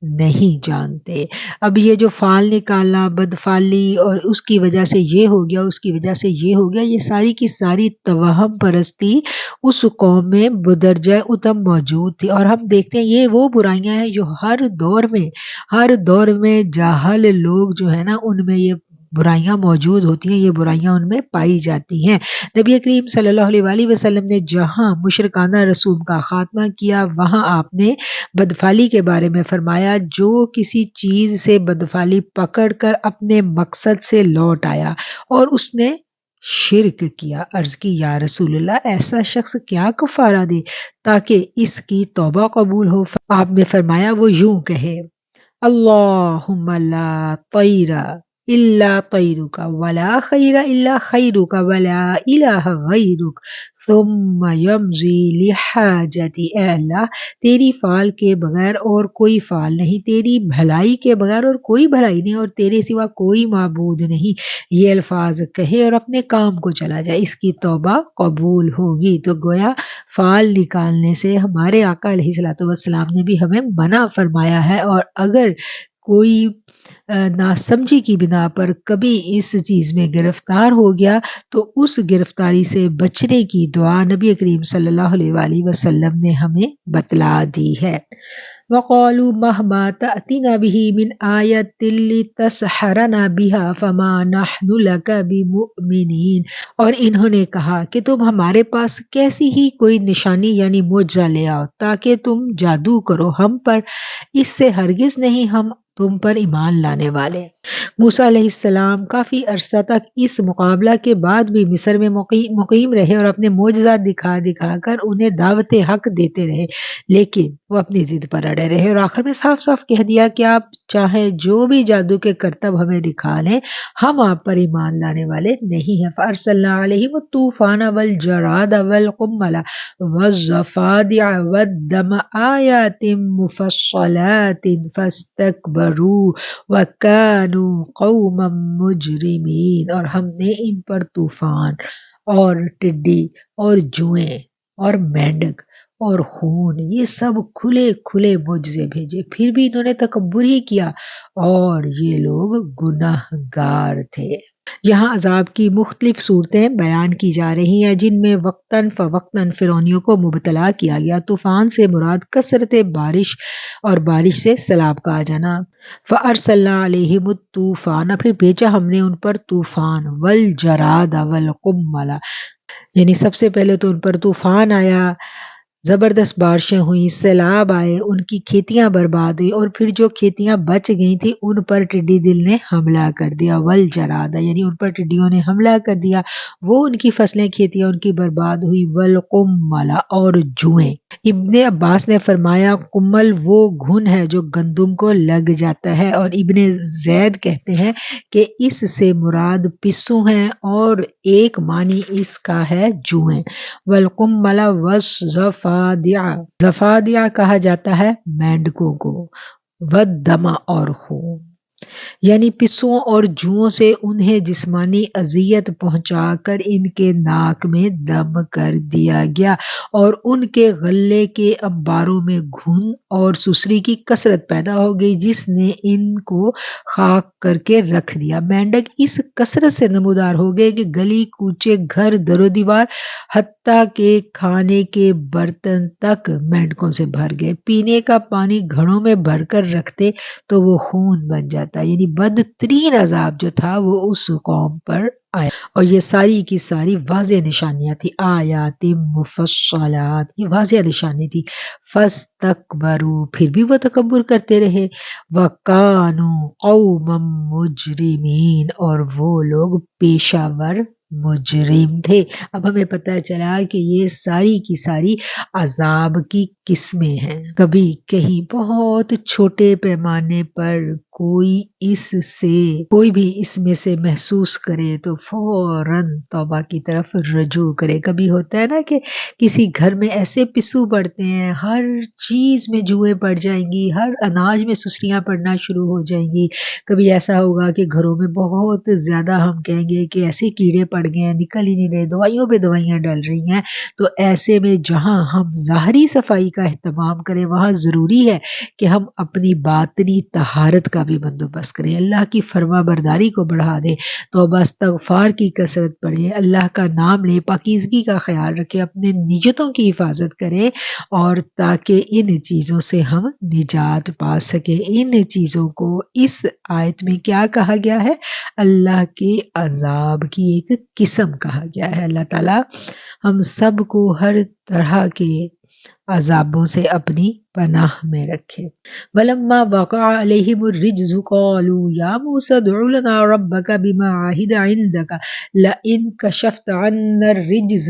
نہیں جانتے۔ اب یہ جو فال نکالنا، بدفعلی اور اس کی وجہ سے یہ ہو گیا، اس کی وجہ سے یہ ہو گیا، یہ ساری کی ساری توہم پرستی اس قوم میں بدرجہ اتم موجود تھی۔ اور ہم دیکھتے ہیں یہ وہ برائیاں ہیں جو ہر دور میں جاہل لوگ جو ہے نا ان میں یہ برائیاں موجود ہوتی ہیں، یہ برائیاں ان میں پائی جاتی ہیں۔ نبی کریم صلی اللہ علیہ وآلہ وسلم نے جہاں مشرکانہ رسوم کا خاتمہ کیا، وہاں آپ نے بدفعلی کے بارے میں فرمایا، جو کسی چیز سے بدفعلی پکڑ کر اپنے مقصد سے لوٹ آیا اور اس نے شرک کیا، عرض کی یا رسول اللہ ایسا شخص کیا کفارہ دے تاکہ اس کی توبہ قبول ہو؟ آپ نے فرمایا وہ یوں کہے، اللہم لا طیر الا طیرک ولا خیر الا خیرک ولا الہ غیرک ثم یمضی لحاجتی۔ اے اللہ تیری فعل کے بغیر اور کوئی فعل نہیں، تیری بھلائی کے بغیر اور کوئی بھلائی نہیں، اور تیرے سوا کوئی معبود نہیں، یہ الفاظ کہے اور اپنے کام کو چلا جائے، اس کی توبہ قبول ہوگی۔ تو گویا فعل نکالنے سے ہمارے آقا علیہ الصلوۃ والسلام نے بھی ہمیں منع فرمایا ہے، اور اگر کوئی ناسمجھی کی بنا پر کبھی اس چیز میں گرفتار ہو گیا تو اس گرفتاری سے بچنے کی دعا نبی کریم صلی اللہ علیہ وآلہ وسلم نے ہمیں بتلا دی ہے۔ وَقَالُوا مَهْمَا تَأْتِنَا بِهِ مِنْ آيَةٍ لِتَسْحَرَنَا بِهَا فَمَا نَحْنُ لَكَ بِمُؤْمِنِينَ، اور انہوں نے کہا کہ تم ہمارے پاس کیسی ہی کوئی نشانی یعنی معجزہ لے آؤ تاکہ تم جادو کرو ہم پر، اس سے ہرگز نہیں ہم تم پر ایمان لانے والے۔ موسیٰ علیہ السلام کافی عرصہ تک اس مقابلہ کے بعد بھی مصر میں مقیم رہے اور اپنے معجزات دکھا دکھا کر انہیں دعوت حق دیتے رہے، لیکن وہ اپنی ضد پر اڑے رہے اور آخر میں صاف صاف کہہ دیا کہ آپ چاہے جو بھی جادو کے کرتب ہمیں دکھا لیں، ہم آپ پر ایمان لانے والے نہیں ہیں۔ فَأَرْسَلْنَا عَلَيْهِمُ الطُّوفَانَ وَالْجَرَادَ وَالْقُمَّلَ وَالضَّفَادِعَ وَالدَّمَ آيَاتٍ مُفَصَّلَاتٍ فَاسْتَكْبَرُوا وَكَانُوا قَوْمًا مُجْرِمِينَ، اور ہم نے ان پر طوفان اور ٹڈی اور جوئیں اور مینڈک اور خون، یہ سب کھلے کھلے معجزے بھیجے، پھر بھی انہوں نے تکبر ہی کیا، اور یہ لوگ گناہ گار تھے۔ یہاں عذاب کی مختلف صورتیں بیان کی جا رہی ہیں جن میں وقتاً فوقتاً فرعونیوں کو مبتلا کیا گیا۔ طوفان سے مراد کثرت بارش اور بارش سے سیلاب کا آ جانا۔ فَأَرْسَلْنَا عَلَيْهِمُ الطُّوفَانَ، پھر بھیجا ہم نے ان پر طوفان، وَالْجَرَادَ وَالْقُمَّلَ، یعنی سب سے پہلے تو ان پر طوفان آیا، زبردست بارشیں ہوئیں، سیلاب آئے، ان کی کھیتیاں برباد ہوئی، اور پھر جو کھیتیاں بچ گئی تھیں ان پر ٹڈی دل نے حملہ کر دیا، والجرادہ یعنی ان پر ٹڈیوں نے حملہ کر دیا، وہ ان کی فصلیں کھیتیاں ان کی برباد ہوئی، والقمل اور جوئیں۔ ابن عباس نے فرمایا کمل وہ گھن ہے جو گندم کو لگ جاتا ہے، اور ابن زید کہتے ہیں کہ اس سے مراد پسو ہیں، اور ایک معنی اس کا ہے جوئیں۔ والقمل زفادع کہا جاتا ہے مینڈکوں کو، والدم اور خون، یعنی پسوں اور جوؤں سے انہیں جسمانی اذیت پہنچا کر ان کے ناک میں دم کر دیا گیا، اور ان کے غلے کے انباروں میں گھن اور سسری کی کثرت پیدا ہو گئی جس نے ان کو خاک کر کے رکھ دیا۔ مینڈک اس کثرت سے نمودار ہو گئے کہ گلی کوچے گھر در و دیوار حتیٰ کہ کھانے کے برتن تک مینڈکوں سے بھر گئے، پینے کا پانی گھڑوں میں بھر کر رکھتے تو وہ خون بن جاتا، یعنی بدترین عذاب جو تھا وہ اس قوم پر آیا، اور یہ ساری کی ساری واضح نشانیاں تھی، آیات مفصلات، یہ واضح نشانی تھی۔ فاستکبروا، پھر بھی وہ تکبر کرتے رہے، وکانوا قوما مجرمین، اور وہ لوگ پیشہ ور مجرم تھے۔ اب ہمیں پتہ چلا کہ یہ ساری کی ساری عذاب کی قسمیں ہیں، کبھی کہیں بہت چھوٹے پیمانے پر کوئی بھی اس میں سے محسوس کرے تو فوراً توبہ کی طرف رجوع کرے۔ کبھی ہوتا ہے نا کہ کسی گھر میں ایسے پسو پڑتے ہیں، ہر چیز میں جوئیں پڑ جائیں گی، ہر اناج میں سسریاں پڑنا شروع ہو جائیں گی۔ کبھی ایسا ہوگا کہ گھروں میں بہت زیادہ ہم کہیں گے کہ ایسے کیڑے پڑ گئے ہیں، نکل ہی نہیں رہے، دوائیوں پہ دوائیاں ڈل رہی ہیں۔ تو ایسے میں جہاں ہم ظاہری صفائی کا اہتمام کریں، وہاں ضروری ہے کہ ہم اپنی باطنی طہارت کا بھی بندوبست کریں، اللہ کی فرما برداری کو بڑھا دیں، توبہ استغفار کی کثرت پڑھیں، اللہ کا نام لیں، پاکیزگی کا خیال رکھیں، اپنے نیتوں کی حفاظت کریں، اور تاکہ ان چیزوں سے ہم نجات پا سکیں۔ ان چیزوں کو اس آیت میں کیا کہا گیا ہے؟ اللہ کے عذاب کی ایک قسم کہا گیا ہے۔ اللہ تعالیٰ ہم سب کو ہر طرح کے عذابوں سے اپنی پناہ میں رکھے۔ وَلَمَّا وَقَعَ عَلَيْهِمُ الرِّجْزُ قَالُوا يَا مُوسَى ادْعُ لَنَا رَبَّكَ بِمَا عَهِدَ عِندَكَ لَئِن كَشَفْتَ عَنَّا الرِّجْزَ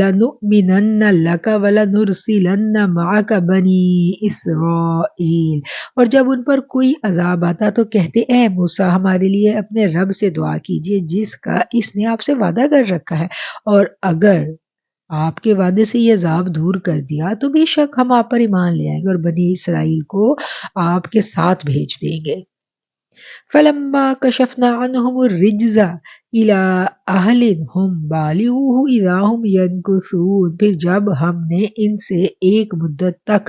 لَنُؤْمِنَنَّ لَكَ وَلَنُرْسِلَنَّ مَعَكَ بَنِي إِسْرَائِيلَ۔ اور جب ان پر کوئی عذاب آتا تو کہتے، اے موسیٰ ہمارے لیے اپنے رب سے دعا کیجئے جس کا اس نے آپ سے وعدہ کر رکھا ہے، اور اگر آپ کے وعدے سے یہ عذاب دور کر دیا تو بے شک ہم آپ پر ایمان لے آئیں گے اور بنی اسرائیل کو آپ کے ساتھ بھیج دیں گے۔ فَلَمَّا كَشَفْنَا عَنْهُمُ الرِّجْزَ إِلَىٰ أَهْلٍ هُمْ بَالِغُوهُ إِذَا هُمْ يَنكُثُونَ، پھر جب ہم نے ان سے ایک مدت تک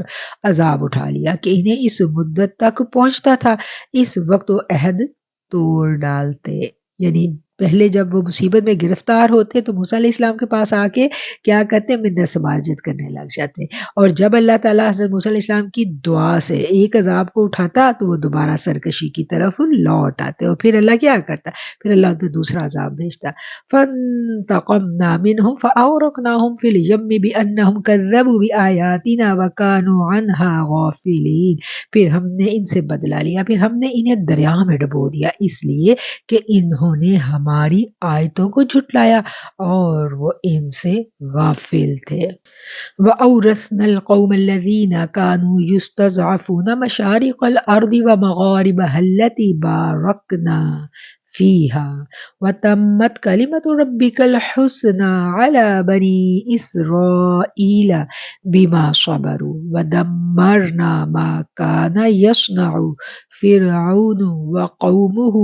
عذاب اٹھا لیا کہ انہیں اس مدت تک پہنچتا تھا، اس وقت وہ عہد توڑ ڈالتے۔ یعنی پہلے جب وہ مصیبت میں گرفتار ہوتے تو موسیٰ علیہ السلام کے پاس آ کے کیا کرتے؟ منت سماجت کرنے لگ جاتے، اور جب اللہ تعالیٰ حضرت موسیٰ علیہ السلام کی دعا سے ایک عذاب کو اٹھاتا تو وہ دوبارہ سرکشی کی طرف لوٹ آتے، اور پھر اللہ کیا کرتا؟ پھر اللہ ان پہ دوسرا عذاب بھیجتا۔ فَانْتَقَمْنَا مِنْهُمْ فَأَغْرَقْنَاهُمْ فِي الْيَمِّ بِأَنَّهُمْ كَذَّبُوا بِآيَاتِنَا وَكَانُوا عَنْهَا غَافِلِينَ۔ پھر ہم نے ان سے بدلہ لیا، پھر ہم نے انہیں دریا میں ڈبو دیا، اس لیے کہ انہوں نے ہماری آیتوں کو جھٹلایا اور وہ ان سے غافل تھے۔ وَأَوْرَثْنَا الْقَوْمَ الَّذِينَ كَانُوا يُسْتَضْعَفُونَ مَشَارِقَ الْأَرْضِ وَمَغَارِبَهَا الَّتِي بَارَكْنَا فِيهَا وَتَمَّتْ كَلِمَةُ رَبِّكَ الْحُسْنَى عَلَى بَنِي إِسْرَائِيلَ بِمَا صَبَرُوا وَدَمَّرْنَا مَا كَانَ يَصْنَعُ فِرْعَوْنُ وَقَوْمُهُ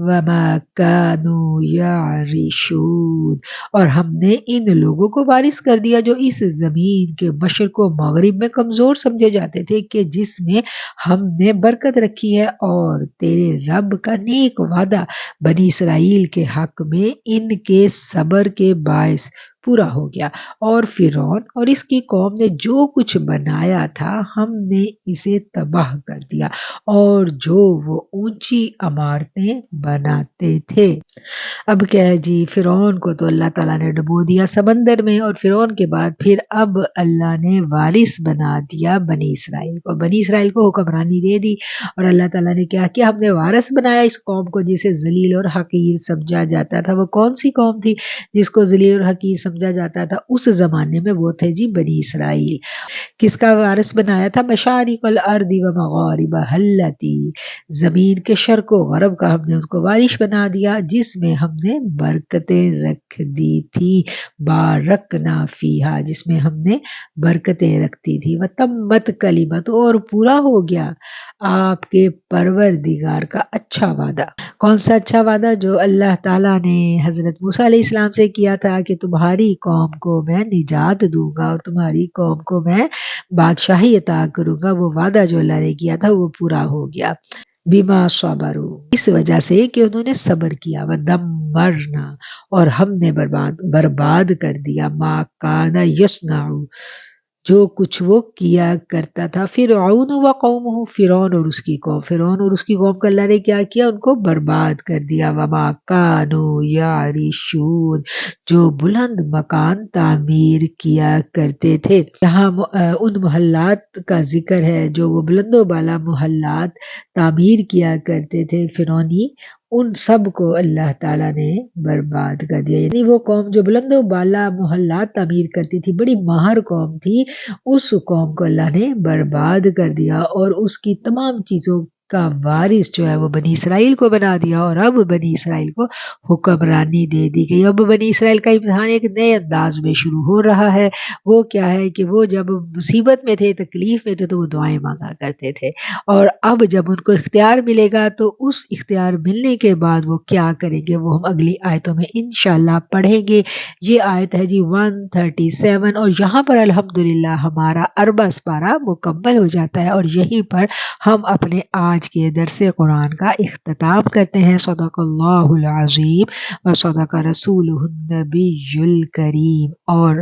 وَمَا كَانُوا يَعْرِشُونَ۔ اور ہم نے ان لوگوں کو وارث کر دیا جو اس زمین کے مشرق و مغرب میں کمزور سمجھے جاتے تھے، کہ جس میں ہم نے برکت رکھی ہے، اور تیرے رب کا نیک وعدہ بنی اسرائیل کے حق میں ان کے صبر کے باعث پورا ہو گیا، اور فرعون اور اس کی قوم نے جو کچھ بنایا تھا ہم نے اسے تباہ کر دیا، اور جو وہ اونچی عمارتیں بناتے تھے۔ اب کیا ہے جی، فرعون کو تو اللہ تعالیٰ نے ڈبو دیا سمندر میں، اور فرعون کے بعد پھر اب اللہ نے وارث بنا دیا بنی اسرائیل کو، بنی اسرائیل کو حکمرانی دے دی، اور اللہ تعالیٰ نے کیا کیا؟ ہم نے وارث بنایا اس قوم کو جسے ذلیل اور حقیر سمجھا جاتا تھا۔ وہ کون سی قوم تھی جس کو ذلیل اور حقیر سمجھا جاتا تھا اس زمانے میں؟ وہ تھے جی بنی اسرائیل۔ کس کا وارث بنایا تھا؟ مشارق الارض و مغاربها التی، زمین کے شرق و غرب کا ہم نے اس کو وارث بنا دیا جس میں ہم نے برکتیں رکھ دی تھی، بارکنا فیہا، جس میں ہم نے برکتیں رکھتی تھی، وتمت کلمت، اور پورا ہو گیا آپ کے پروردگار کا اچھا وعدہ۔ کون سا اچھا وعدہ؟ جو اللہ تعالیٰ نے حضرت موسیٰ علیہ السلام سے کیا تھا کہ تمہاری قوم کو میں نجات دوں گا اور تمہاری قوم کو میں بادشاہی عطا کروں گا، وہ وعدہ جو اللہ نے کیا تھا وہ پورا ہو گیا۔ بما صبروا، اس وجہ سے کہ انہوں نے صبر کیا، ودمرنا، اور ہم نے برباد کر دیا، ما کان یصنع، جو کچھ وہ کیا کرتا تھا، فرعون و قومہ، فرعون اور اس کی قوم، فرعون اور اس کی قوم کا اللہ نے کیا کیا؟ ان کو برباد کر دیا، وما کانوا یعرشون، جو بلند مکان تعمیر کیا کرتے تھے۔ یہاں ان محلات کا ذکر ہے جو وہ بلند و بالا محلات تعمیر کیا کرتے تھے فرعونی، ان سب کو اللہ تعالیٰ نے برباد کر دیا۔ یعنی وہ قوم جو بلند و بالا محلات تعمیر کرتی تھی، بڑی ماہر قوم تھی، اس قوم کو اللہ نے برباد کر دیا، اور اس کی تمام چیزوں کا وارث جو ہے وہ بنی اسرائیل کو بنا دیا، اور اب بنی اسرائیل کو حکمرانی دے دی گئی۔ اب بنی اسرائیل کا امتحان ایک نئے انداز میں شروع ہو رہا ہے۔ وہ کیا ہے کہ وہ جب مصیبت میں تھے، تکلیف میں تھے، تو وہ دعائیں مانگا کرتے تھے، اور اب جب ان کو اختیار ملے گا تو اس اختیار ملنے کے بعد وہ کیا کریں گے، وہ ہم اگلی آیتوں میں انشاءاللہ پڑھیں گے۔ یہ آیت ہے جی 137، اور یہاں پر الحمدللہ ہمارا اربع پارہ مکمل ہو جاتا ہے، اور یہیں پر ہم اپنے آج کے درس قرآن کا اختتام کرتے ہیں۔ صدق اللہ العظیم و صدق رسولہ النبی الکریم۔ اور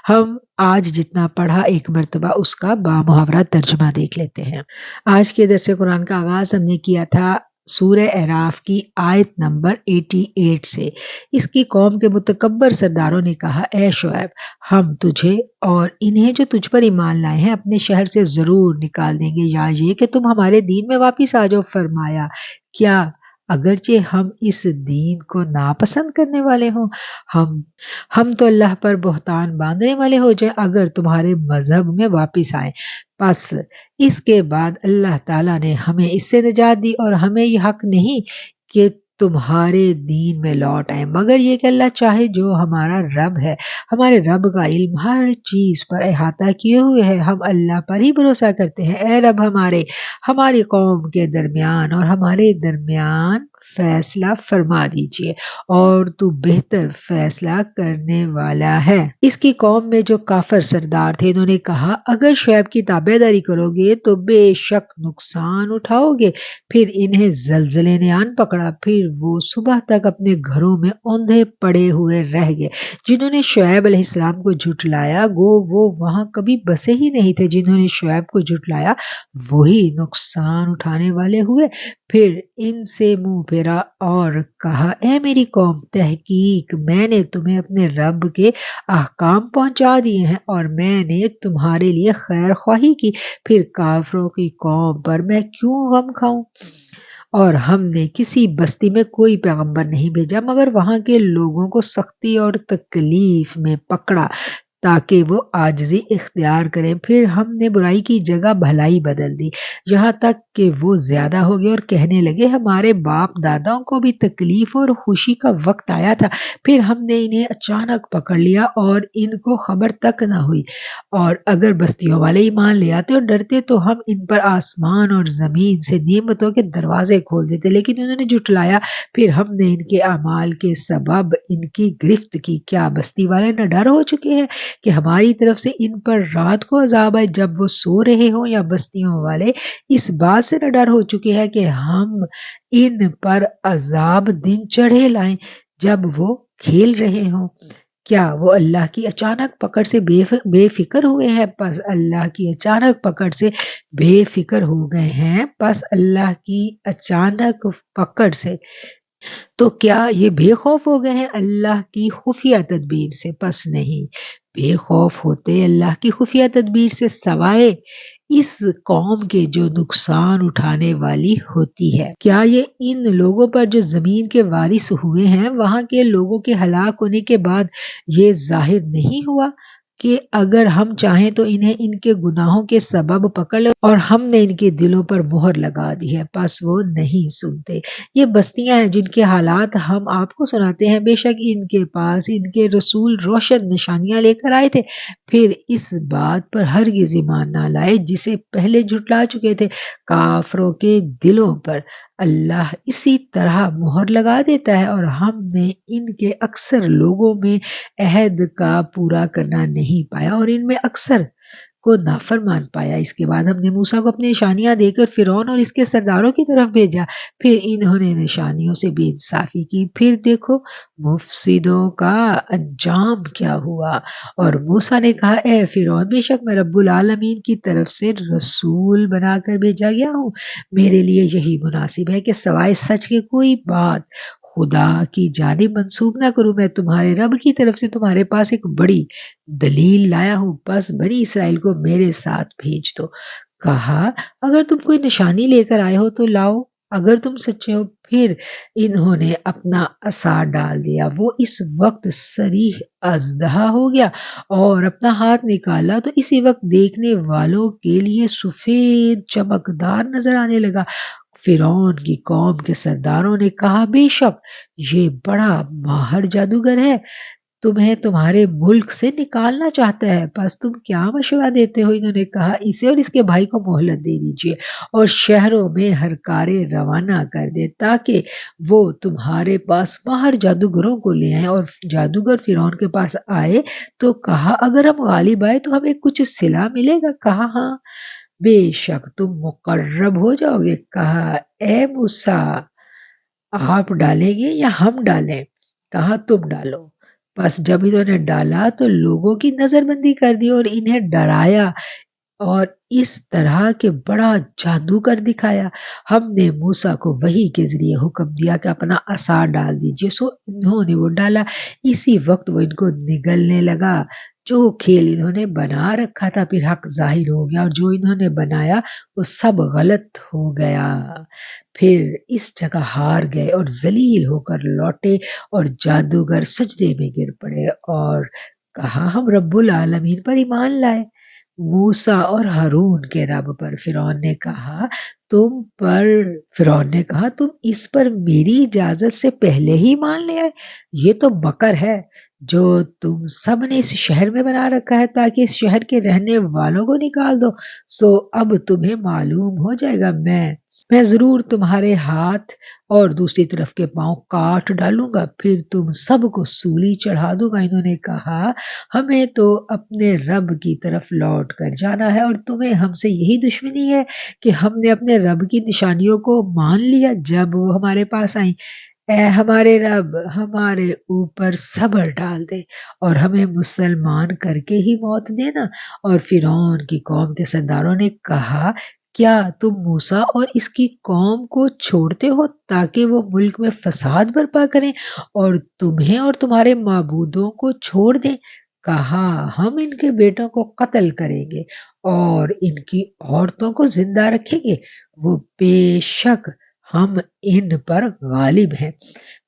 ہم آج جتنا پڑھا ایک مرتبہ اس کا بامحاورہ ترجمہ دیکھ لیتے ہیں۔ آج کے درس قرآن کا آغاز ہم نے کیا تھا سورہ اعراف کی آیت نمبر 88 سے۔ اس کی قوم کے متکبر سرداروں نے کہا، اے شعیب، ہم تجھے اور انہیں جو تجھ پر ایمان لائے ہیں اپنے شہر سے ضرور نکال دیں گے، یا یہ کہ تم ہمارے دین میں واپس آ جاؤ۔ فرمایا، کیا اگرچہ ہم اس دین کو ناپسند کرنے والے ہوں، ہم تو اللہ پر بہتان باندھنے والے ہو جائیں اگر تمہارے مذہب میں واپس آئیں۔ پس اس کے بعد اللہ تعالیٰ نے ہمیں اس سے نجات دی، اور ہمیں یہ حق نہیں کہ تمہارے دین میں لوٹ آئیں، مگر یہ کہ اللہ چاہے۔ جو ہمارا رب ہے، ہمارے رب کا علم ہر چیز پر احاطہ کیے ہوئے ہے، ہم اللہ پر ہی بھروسہ کرتے ہیں۔ اے رب ہماری قوم کے درمیان اور ہمارے درمیان فیصلہ فرما دیجئے، اور تو بہتر فیصلہ کرنے والا ہے۔ اس کی قوم میں جو کافر سردار تھے، انہوں نے کہا، اگر شعیب کی تابعداری کرو گے تو بے شک نقصان اٹھاؤ گے۔ پھر انہیں زلزلے نے آن پکڑا، پھر وہ صبح تک اپنے گھروں میں اوندھے پڑے ہوئے رہ گئے۔ جنہوں نے شعیب علیہ السلام کو جھٹلایا، گو وہ وہاں کبھی بسے ہی نہیں تھے۔ جنہوں نے شعیب کو جھٹلایا وہی نقصان اٹھانے والے ہوئے۔ پھر ان سے منہ پھیرا اور کہا، اے میری قوم، تحقیق میں نے تمہیں اپنے رب کے احکام پہنچا دیے ہیں، اور میں نے تمہارے لیے خیر خواہی کی، پھر کافروں کی قوم پر میں کیوں غم کھاؤں؟ اور ہم نے کسی بستی میں کوئی پیغمبر نہیں بھیجا مگر وہاں کے لوگوں کو سختی اور تکلیف میں پکڑا تاکہ وہ عاجزی اختیار کریں۔ پھر ہم نے برائی کی جگہ بھلائی بدل دی، یہاں تک کہ وہ زیادہ ہو گئے اور کہنے لگے، ہمارے باپ داداؤں کو بھی تکلیف اور خوشی کا وقت آیا تھا، پھر ہم نے انہیں اچانک پکڑ لیا اور ان کو خبر تک نہ ہوئی۔ اور اگر بستیوں والے ایمان لے آتے اور ڈرتے تو ہم ان پر آسمان اور زمین سے نعمتوں کے دروازے کھول دیتے، لیکن انہوں نے جھٹلایا، پھر ہم نے ان کے اعمال کے سبب ان کی گرفت کی۔ کیا بستی والے نہ ڈر ہو چکے ہیں کہ ہماری طرف سے ان پر رات کو عذاب آئے جب وہ سو رہے ہوں، یا بستیوں والے اس بات سے نہ ڈر ہو چکے ہیں کہ ہم ان پر عذاب دن چڑھے لائیں جب وہ کھیل رہے ہوں؟ کیا وہ اللہ کی اچانک پکڑ سے بے فکر ہوئے ہیں؟ پس اللہ کی اچانک پکڑ سے بے فکر ہو گئے ہیں، پس اللہ کی اچانک پکڑ سے تو کیا یہ بے خوف ہو گئے ہیں اللہ کی خفیہ تدبیر سے؟ پس نہیں، بے خوف ہوتے اللہ کی خفیہ تدبیر سے سوائے اس قوم کے جو نقصان اٹھانے والی ہوتی ہے۔ کیا یہ ان لوگوں پر جو زمین کے وارث ہوئے ہیں، وہاں کے لوگوں کے ہلاک ہونے کے بعد یہ ظاہر نہیں ہوا کہ اگر ہم چاہیں تو انہیں ان کے گناہوں کے سبب پکڑ لیں، اور ہم نے ان کے دلوں پر مہر لگا دی ہے، پس وہ نہیں سنتے۔ یہ بستیاں ہیں جن کے حالات ہم آپ کو سناتے ہیں، بے شک ان کے پاس ان کے رسول روشن نشانیاں لے کر آئے تھے، پھر اس بات پر ہرگز ایمان نہ لائے جسے پہلے جھٹلا چکے تھے۔ کافروں کے دلوں پر اللہ اسی طرح مہر لگا دیتا ہے، اور ہم نے ان کے اکثر لوگوں میں عہد کا پورا کرنا نہیں پایا اور ان میں اکثر کو نافرمان پایا۔ اس کے بعد ہم نے موسیٰ کو اپنی نشانیاں دے کر فرعون اور اس کے سرداروں کی طرف بھیجا، پھر انہوں نے نشانیوں سے بے انصافی کی۔ پھر دیکھو مفسدوں کا انجام کیا ہوا۔ اور موسیٰ نے کہا، اے فرعون، بے شک میں رب العالمین کی طرف سے رسول بنا کر بھیجا گیا ہوں، میرے لیے یہی مناسب ہے کہ سوائے سچ کے کوئی بات خدا کی جانب منسوب نہ کروں۔ میں تمہارے رب کی طرف سے تمہارے پاس ایک بڑی دلیل لایا ہوں، بس بنی اسرائیل کو میرے ساتھ بھیج دو۔ کہا، اگر تم کوئی نشانی لے کر آئے ہو تو لاؤ، اگر تم سچے ہو۔ پھر انہوں نے اپنا عصا ڈال دیا، وہ اس وقت صریح اژدہا ہو گیا، اور اپنا ہاتھ نکالا تو اسی وقت دیکھنے والوں کے لیے سفید چمکدار نظر آنے لگا۔ فرعون کی قوم کے سرداروں نے کہا بے شک یہ بڑا ماہر جادوگر ہے، تمہیں تمہارے ملک سے نکالنا چاہتا ہے، بس تم کیا مشورہ دیتے ہو؟ انہوں نے کہا اسے اور اس کے بھائی کو مہلت دے دیجیے اور شہروں میں ہرکارے روانہ کر دے تاکہ وہ تمہارے پاس ماہر جادوگروں کو لے آئیں۔ اور جادوگر فرعون کے پاس آئے تو کہا اگر ہم غالب آئے تو ہمیں کچھ صلہ ملے گا؟ کہا ہاں بے شک تم مقرب ہو جاؤ گے۔ کہا اے موسیٰ آپ ڈالیں گے یا ہم ڈالیں؟ کہا تم ڈالو۔ بس جب انہوں نے ڈالا تو لوگوں کی نظر بندی کر دی اور انہیں ڈرایا اور اس طرح کہ بڑا جادو کر دکھایا۔ ہم نے موسیٰ کو وحی کے ذریعے حکم دیا کہ اپنا عصا ڈال دیجئے، سو انہوں نے وہ ڈالا، اسی وقت وہ ان کو نگلنے لگا۔ جو کھیل انہوں نے بنا رکھا تھا پھر حق ظاہر ہو گیا، اور جو انہوں نے بنایا وہ سب غلط ہو گیا۔ پھر اس جگہ ہار گئے اور ذلیل ہو کر لوٹے، اور جادوگر سجدے میں گر پڑے اور کہا ہم رب العالمین پر ایمان لائے، موسیٰ اور ہارون کے رب پر۔ فرعون نے کہا تم اس پر میری اجازت سے پہلے ہی مان لے آئے، یہ تو مکر ہے جو تم سب نے اس شہر میں بنا رکھا ہے تاکہ اس شہر کے رہنے والوں کو نکال دو۔ سو اب تمہیں معلوم ہو جائے گا میں ضرور تمہارے ہاتھ اور دوسری طرف کے پاؤں کاٹ ڈالوں گا، پھر تم سب کو سولی چڑھا دوں گا۔ انہوں نے کہا ہمیں تو اپنے رب کی طرف لوٹ کر جانا ہے اور تمہیں ہم سے یہی دشمنی ہے کہ ہم نے اپنے رب کی نشانیوں کو مان لیا جب وہ ہمارے پاس آئیں۔ اے ہمارے رب ہمارے اوپر صبر ڈال دے اور ہمیں مسلمان کر کے ہی موت دینا۔ اور فرعون کی قوم کے سرداروں نے کہا کیا تم موسیٰ اور اس کی قوم کو چھوڑتے ہو تاکہ وہ ملک میں فساد برپا کریں اور تمہیں اور تمہارے معبودوں کو چھوڑ دیں؟ کہا ہم ان کے بیٹوں کو قتل کریں گے اور ان کی عورتوں کو زندہ رکھیں گے، وہ بے شک ہم ان پر غالب ہیں۔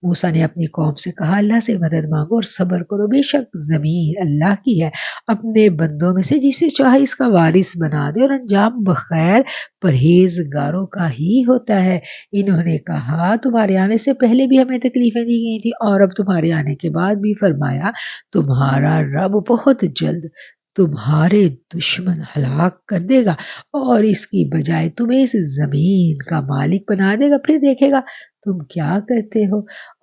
موسیٰ نے اپنی قوم سے کہا اللہ سے مدد مانگو اور صبر کرو، بے شک زمین اللہ کی ہے، اپنے بندوں میں سے جسے چاہے اس کا وارث بنا دے اور انجام بخیر پرہیزگاروں کا ہی ہوتا ہے۔ انہوں نے کہا تمہارے آنے سے پہلے بھی ہمیں تکلیفیں دی گئی تھی اور اب تمہارے آنے کے بعد بھی، فرمایا تمہارا رب بہت جلد تمہارے دشمن ہلاک کر دے گا اور اس کی بجائے تمہیں اس زمین کا مالک بنا دے گا، پھر دیکھے گا تم کیا کرتے ہو۔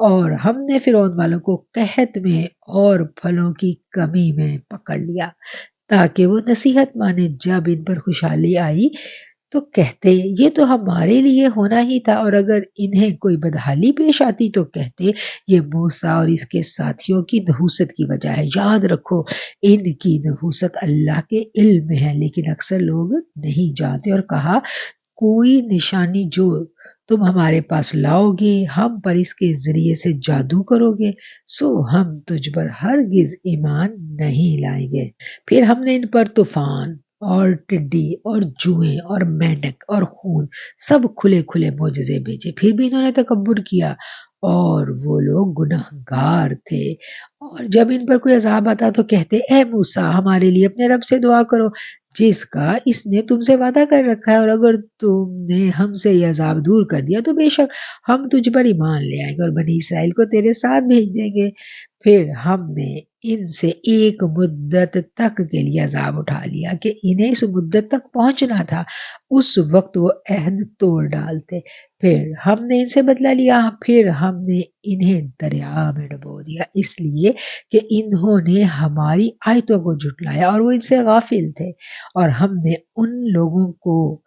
اور ہم نے فرعون والوں کو قحط میں اور پھلوں کی کمی میں پکڑ لیا تاکہ وہ نصیحت مانے۔ جب ان پر خوشحالی آئی تو کہتے یہ تو ہمارے لیے ہونا ہی تھا، اور اگر انہیں کوئی بدحالی پیش آتی تو کہتے یہ موسیٰ اور اس کے ساتھیوں کی نحوست کی وجہ ہے۔ یاد رکھو ان کی نحوست اللہ کے علم میں ہے لیکن اکثر لوگ نہیں جانتے۔ اور کہا کوئی نشانی جو تم ہمارے پاس لاؤ گے ہم پر اس کے ذریعے سے جادو کرو گے، سو ہم تجھ پر ہرگز ایمان نہیں لائیں گے۔ پھر ہم نے ان پر طوفان اور ٹڈی اور جوئیں اور مینڈک اور خون سب کھلے کھلے معجزے بھیجے، پھر بھی انہوں نے تکبر کیا اور وہ لوگ گناہ گار تھے۔ اور جب ان پر کوئی عذاب آتا تو کہتے اے موسیٰ ہمارے لیے اپنے رب سے دعا کرو جس کا اس نے تم سے وعدہ کر رکھا ہے، اور اگر تم نے ہم سے یہ عذاب دور کر دیا تو بے شک ہم تجھ پر ایمان لے آئیں گے اور بنی اسرائیل کو تیرے ساتھ بھیج دیں گے۔ پھر ہم نے ان سے ایک مدت تک کے لیے عذاب اٹھا لیا کہ انہیں اس مدت تک پہنچنا تھا، اس وقت وہ عہد توڑ ڈالتے، پھر ہم نے ان سے بدلہ لیا، پھر ہم نے انہیں دریا میں ڈبو دیا اس لیے کہ انہوں نے ہماری آیتوں کو جھٹلایا اور وہ ان سے غافل تھے۔ اور ہم نے ان لوگوں کو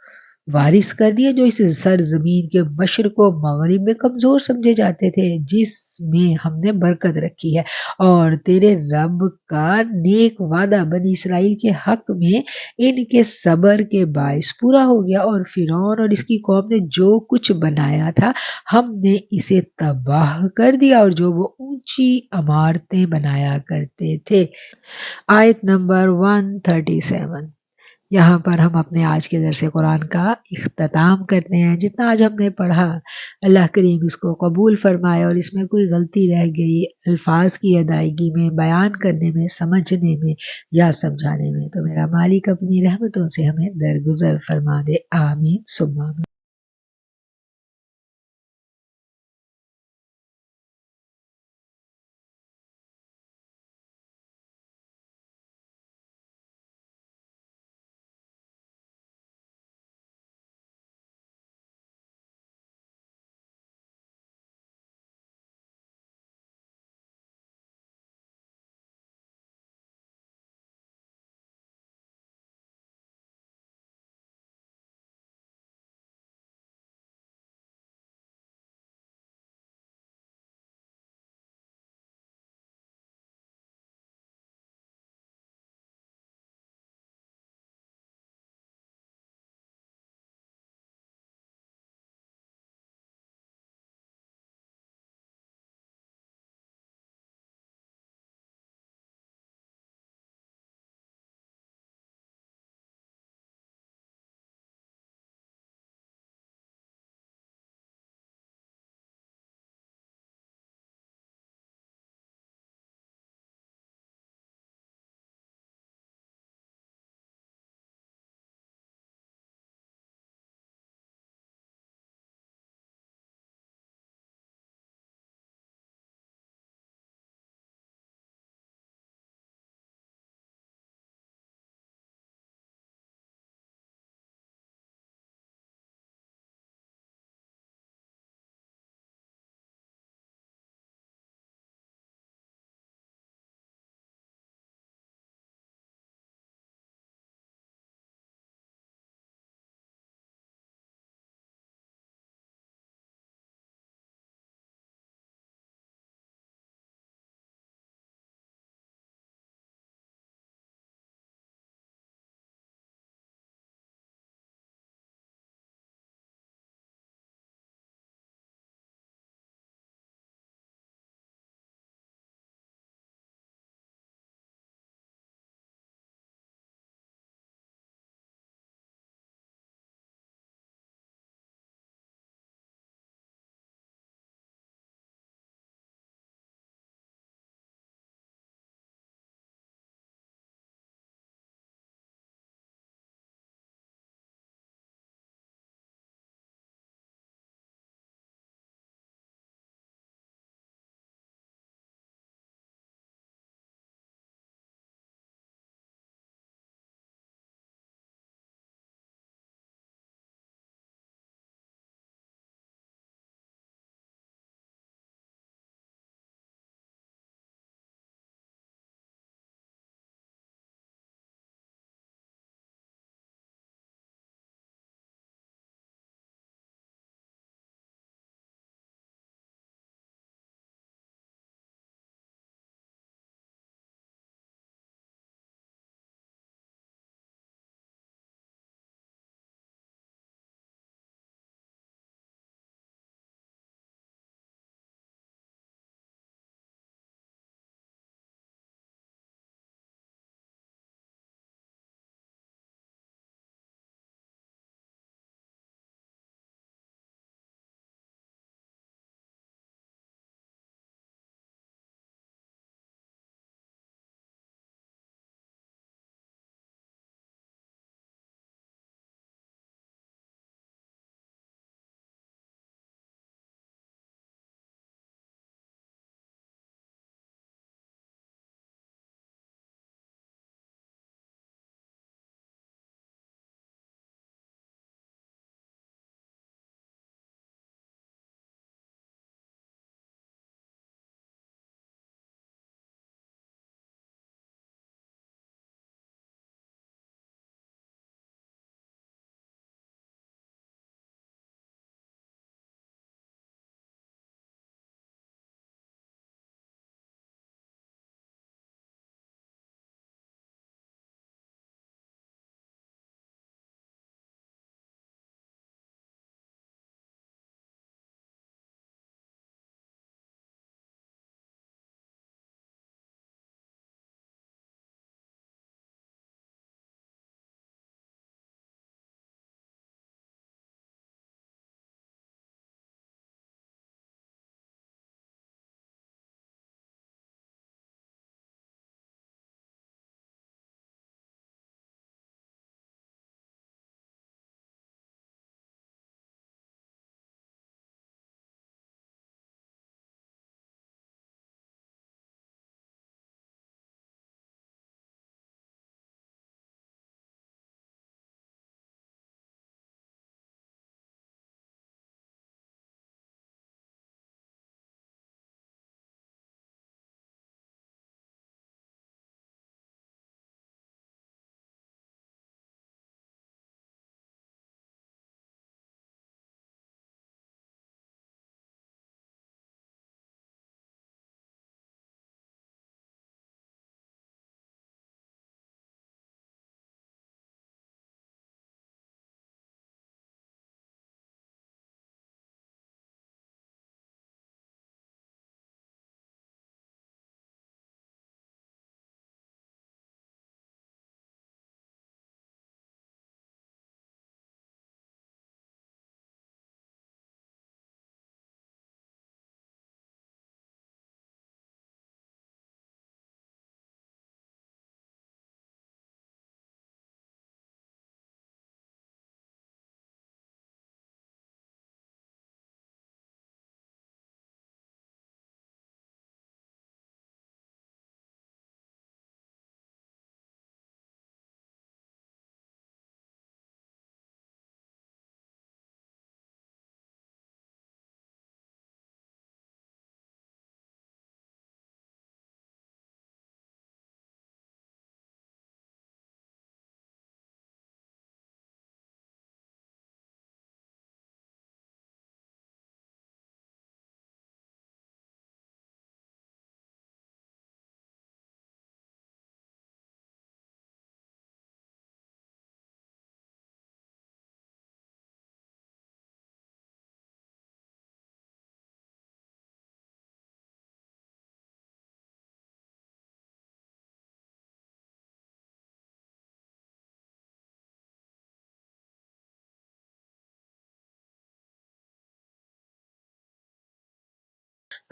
وارث کر دیا جو اس سرزمین کے مشرق و مغرب میں کمزور سمجھے جاتے تھے، جس میں ہم نے برکت رکھی ہے۔ اور تیرے رب کا نیک وعدہ بنی اسرائیل کے حق میں ان کے صبر کے باعث پورا ہو گیا، اور فرعون اور اس کی قوم نے جو کچھ بنایا تھا ہم نے اسے تباہ کر دیا، اور جو وہ اونچی عمارتیں بنایا کرتے تھے۔ آیت نمبر 137۔ یہاں پر ہم اپنے آج کے درس قرآن کا اختتام کرتے ہیں۔ جتنا آج ہم نے پڑھا اللہ کریم اس کو قبول فرمائے، اور اس میں کوئی غلطی رہ گئی الفاظ کی ادائیگی میں، بیان کرنے میں، سمجھنے میں یا سمجھانے میں تو میرا مالک اپنی رحمتوں سے ہمیں درگزر فرما دے، آمین ثم آمین۔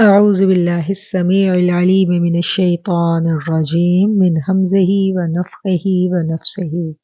أعوذ بالله السميع العليم من الشيطان الرجيم من همزه ونفخه ونفسه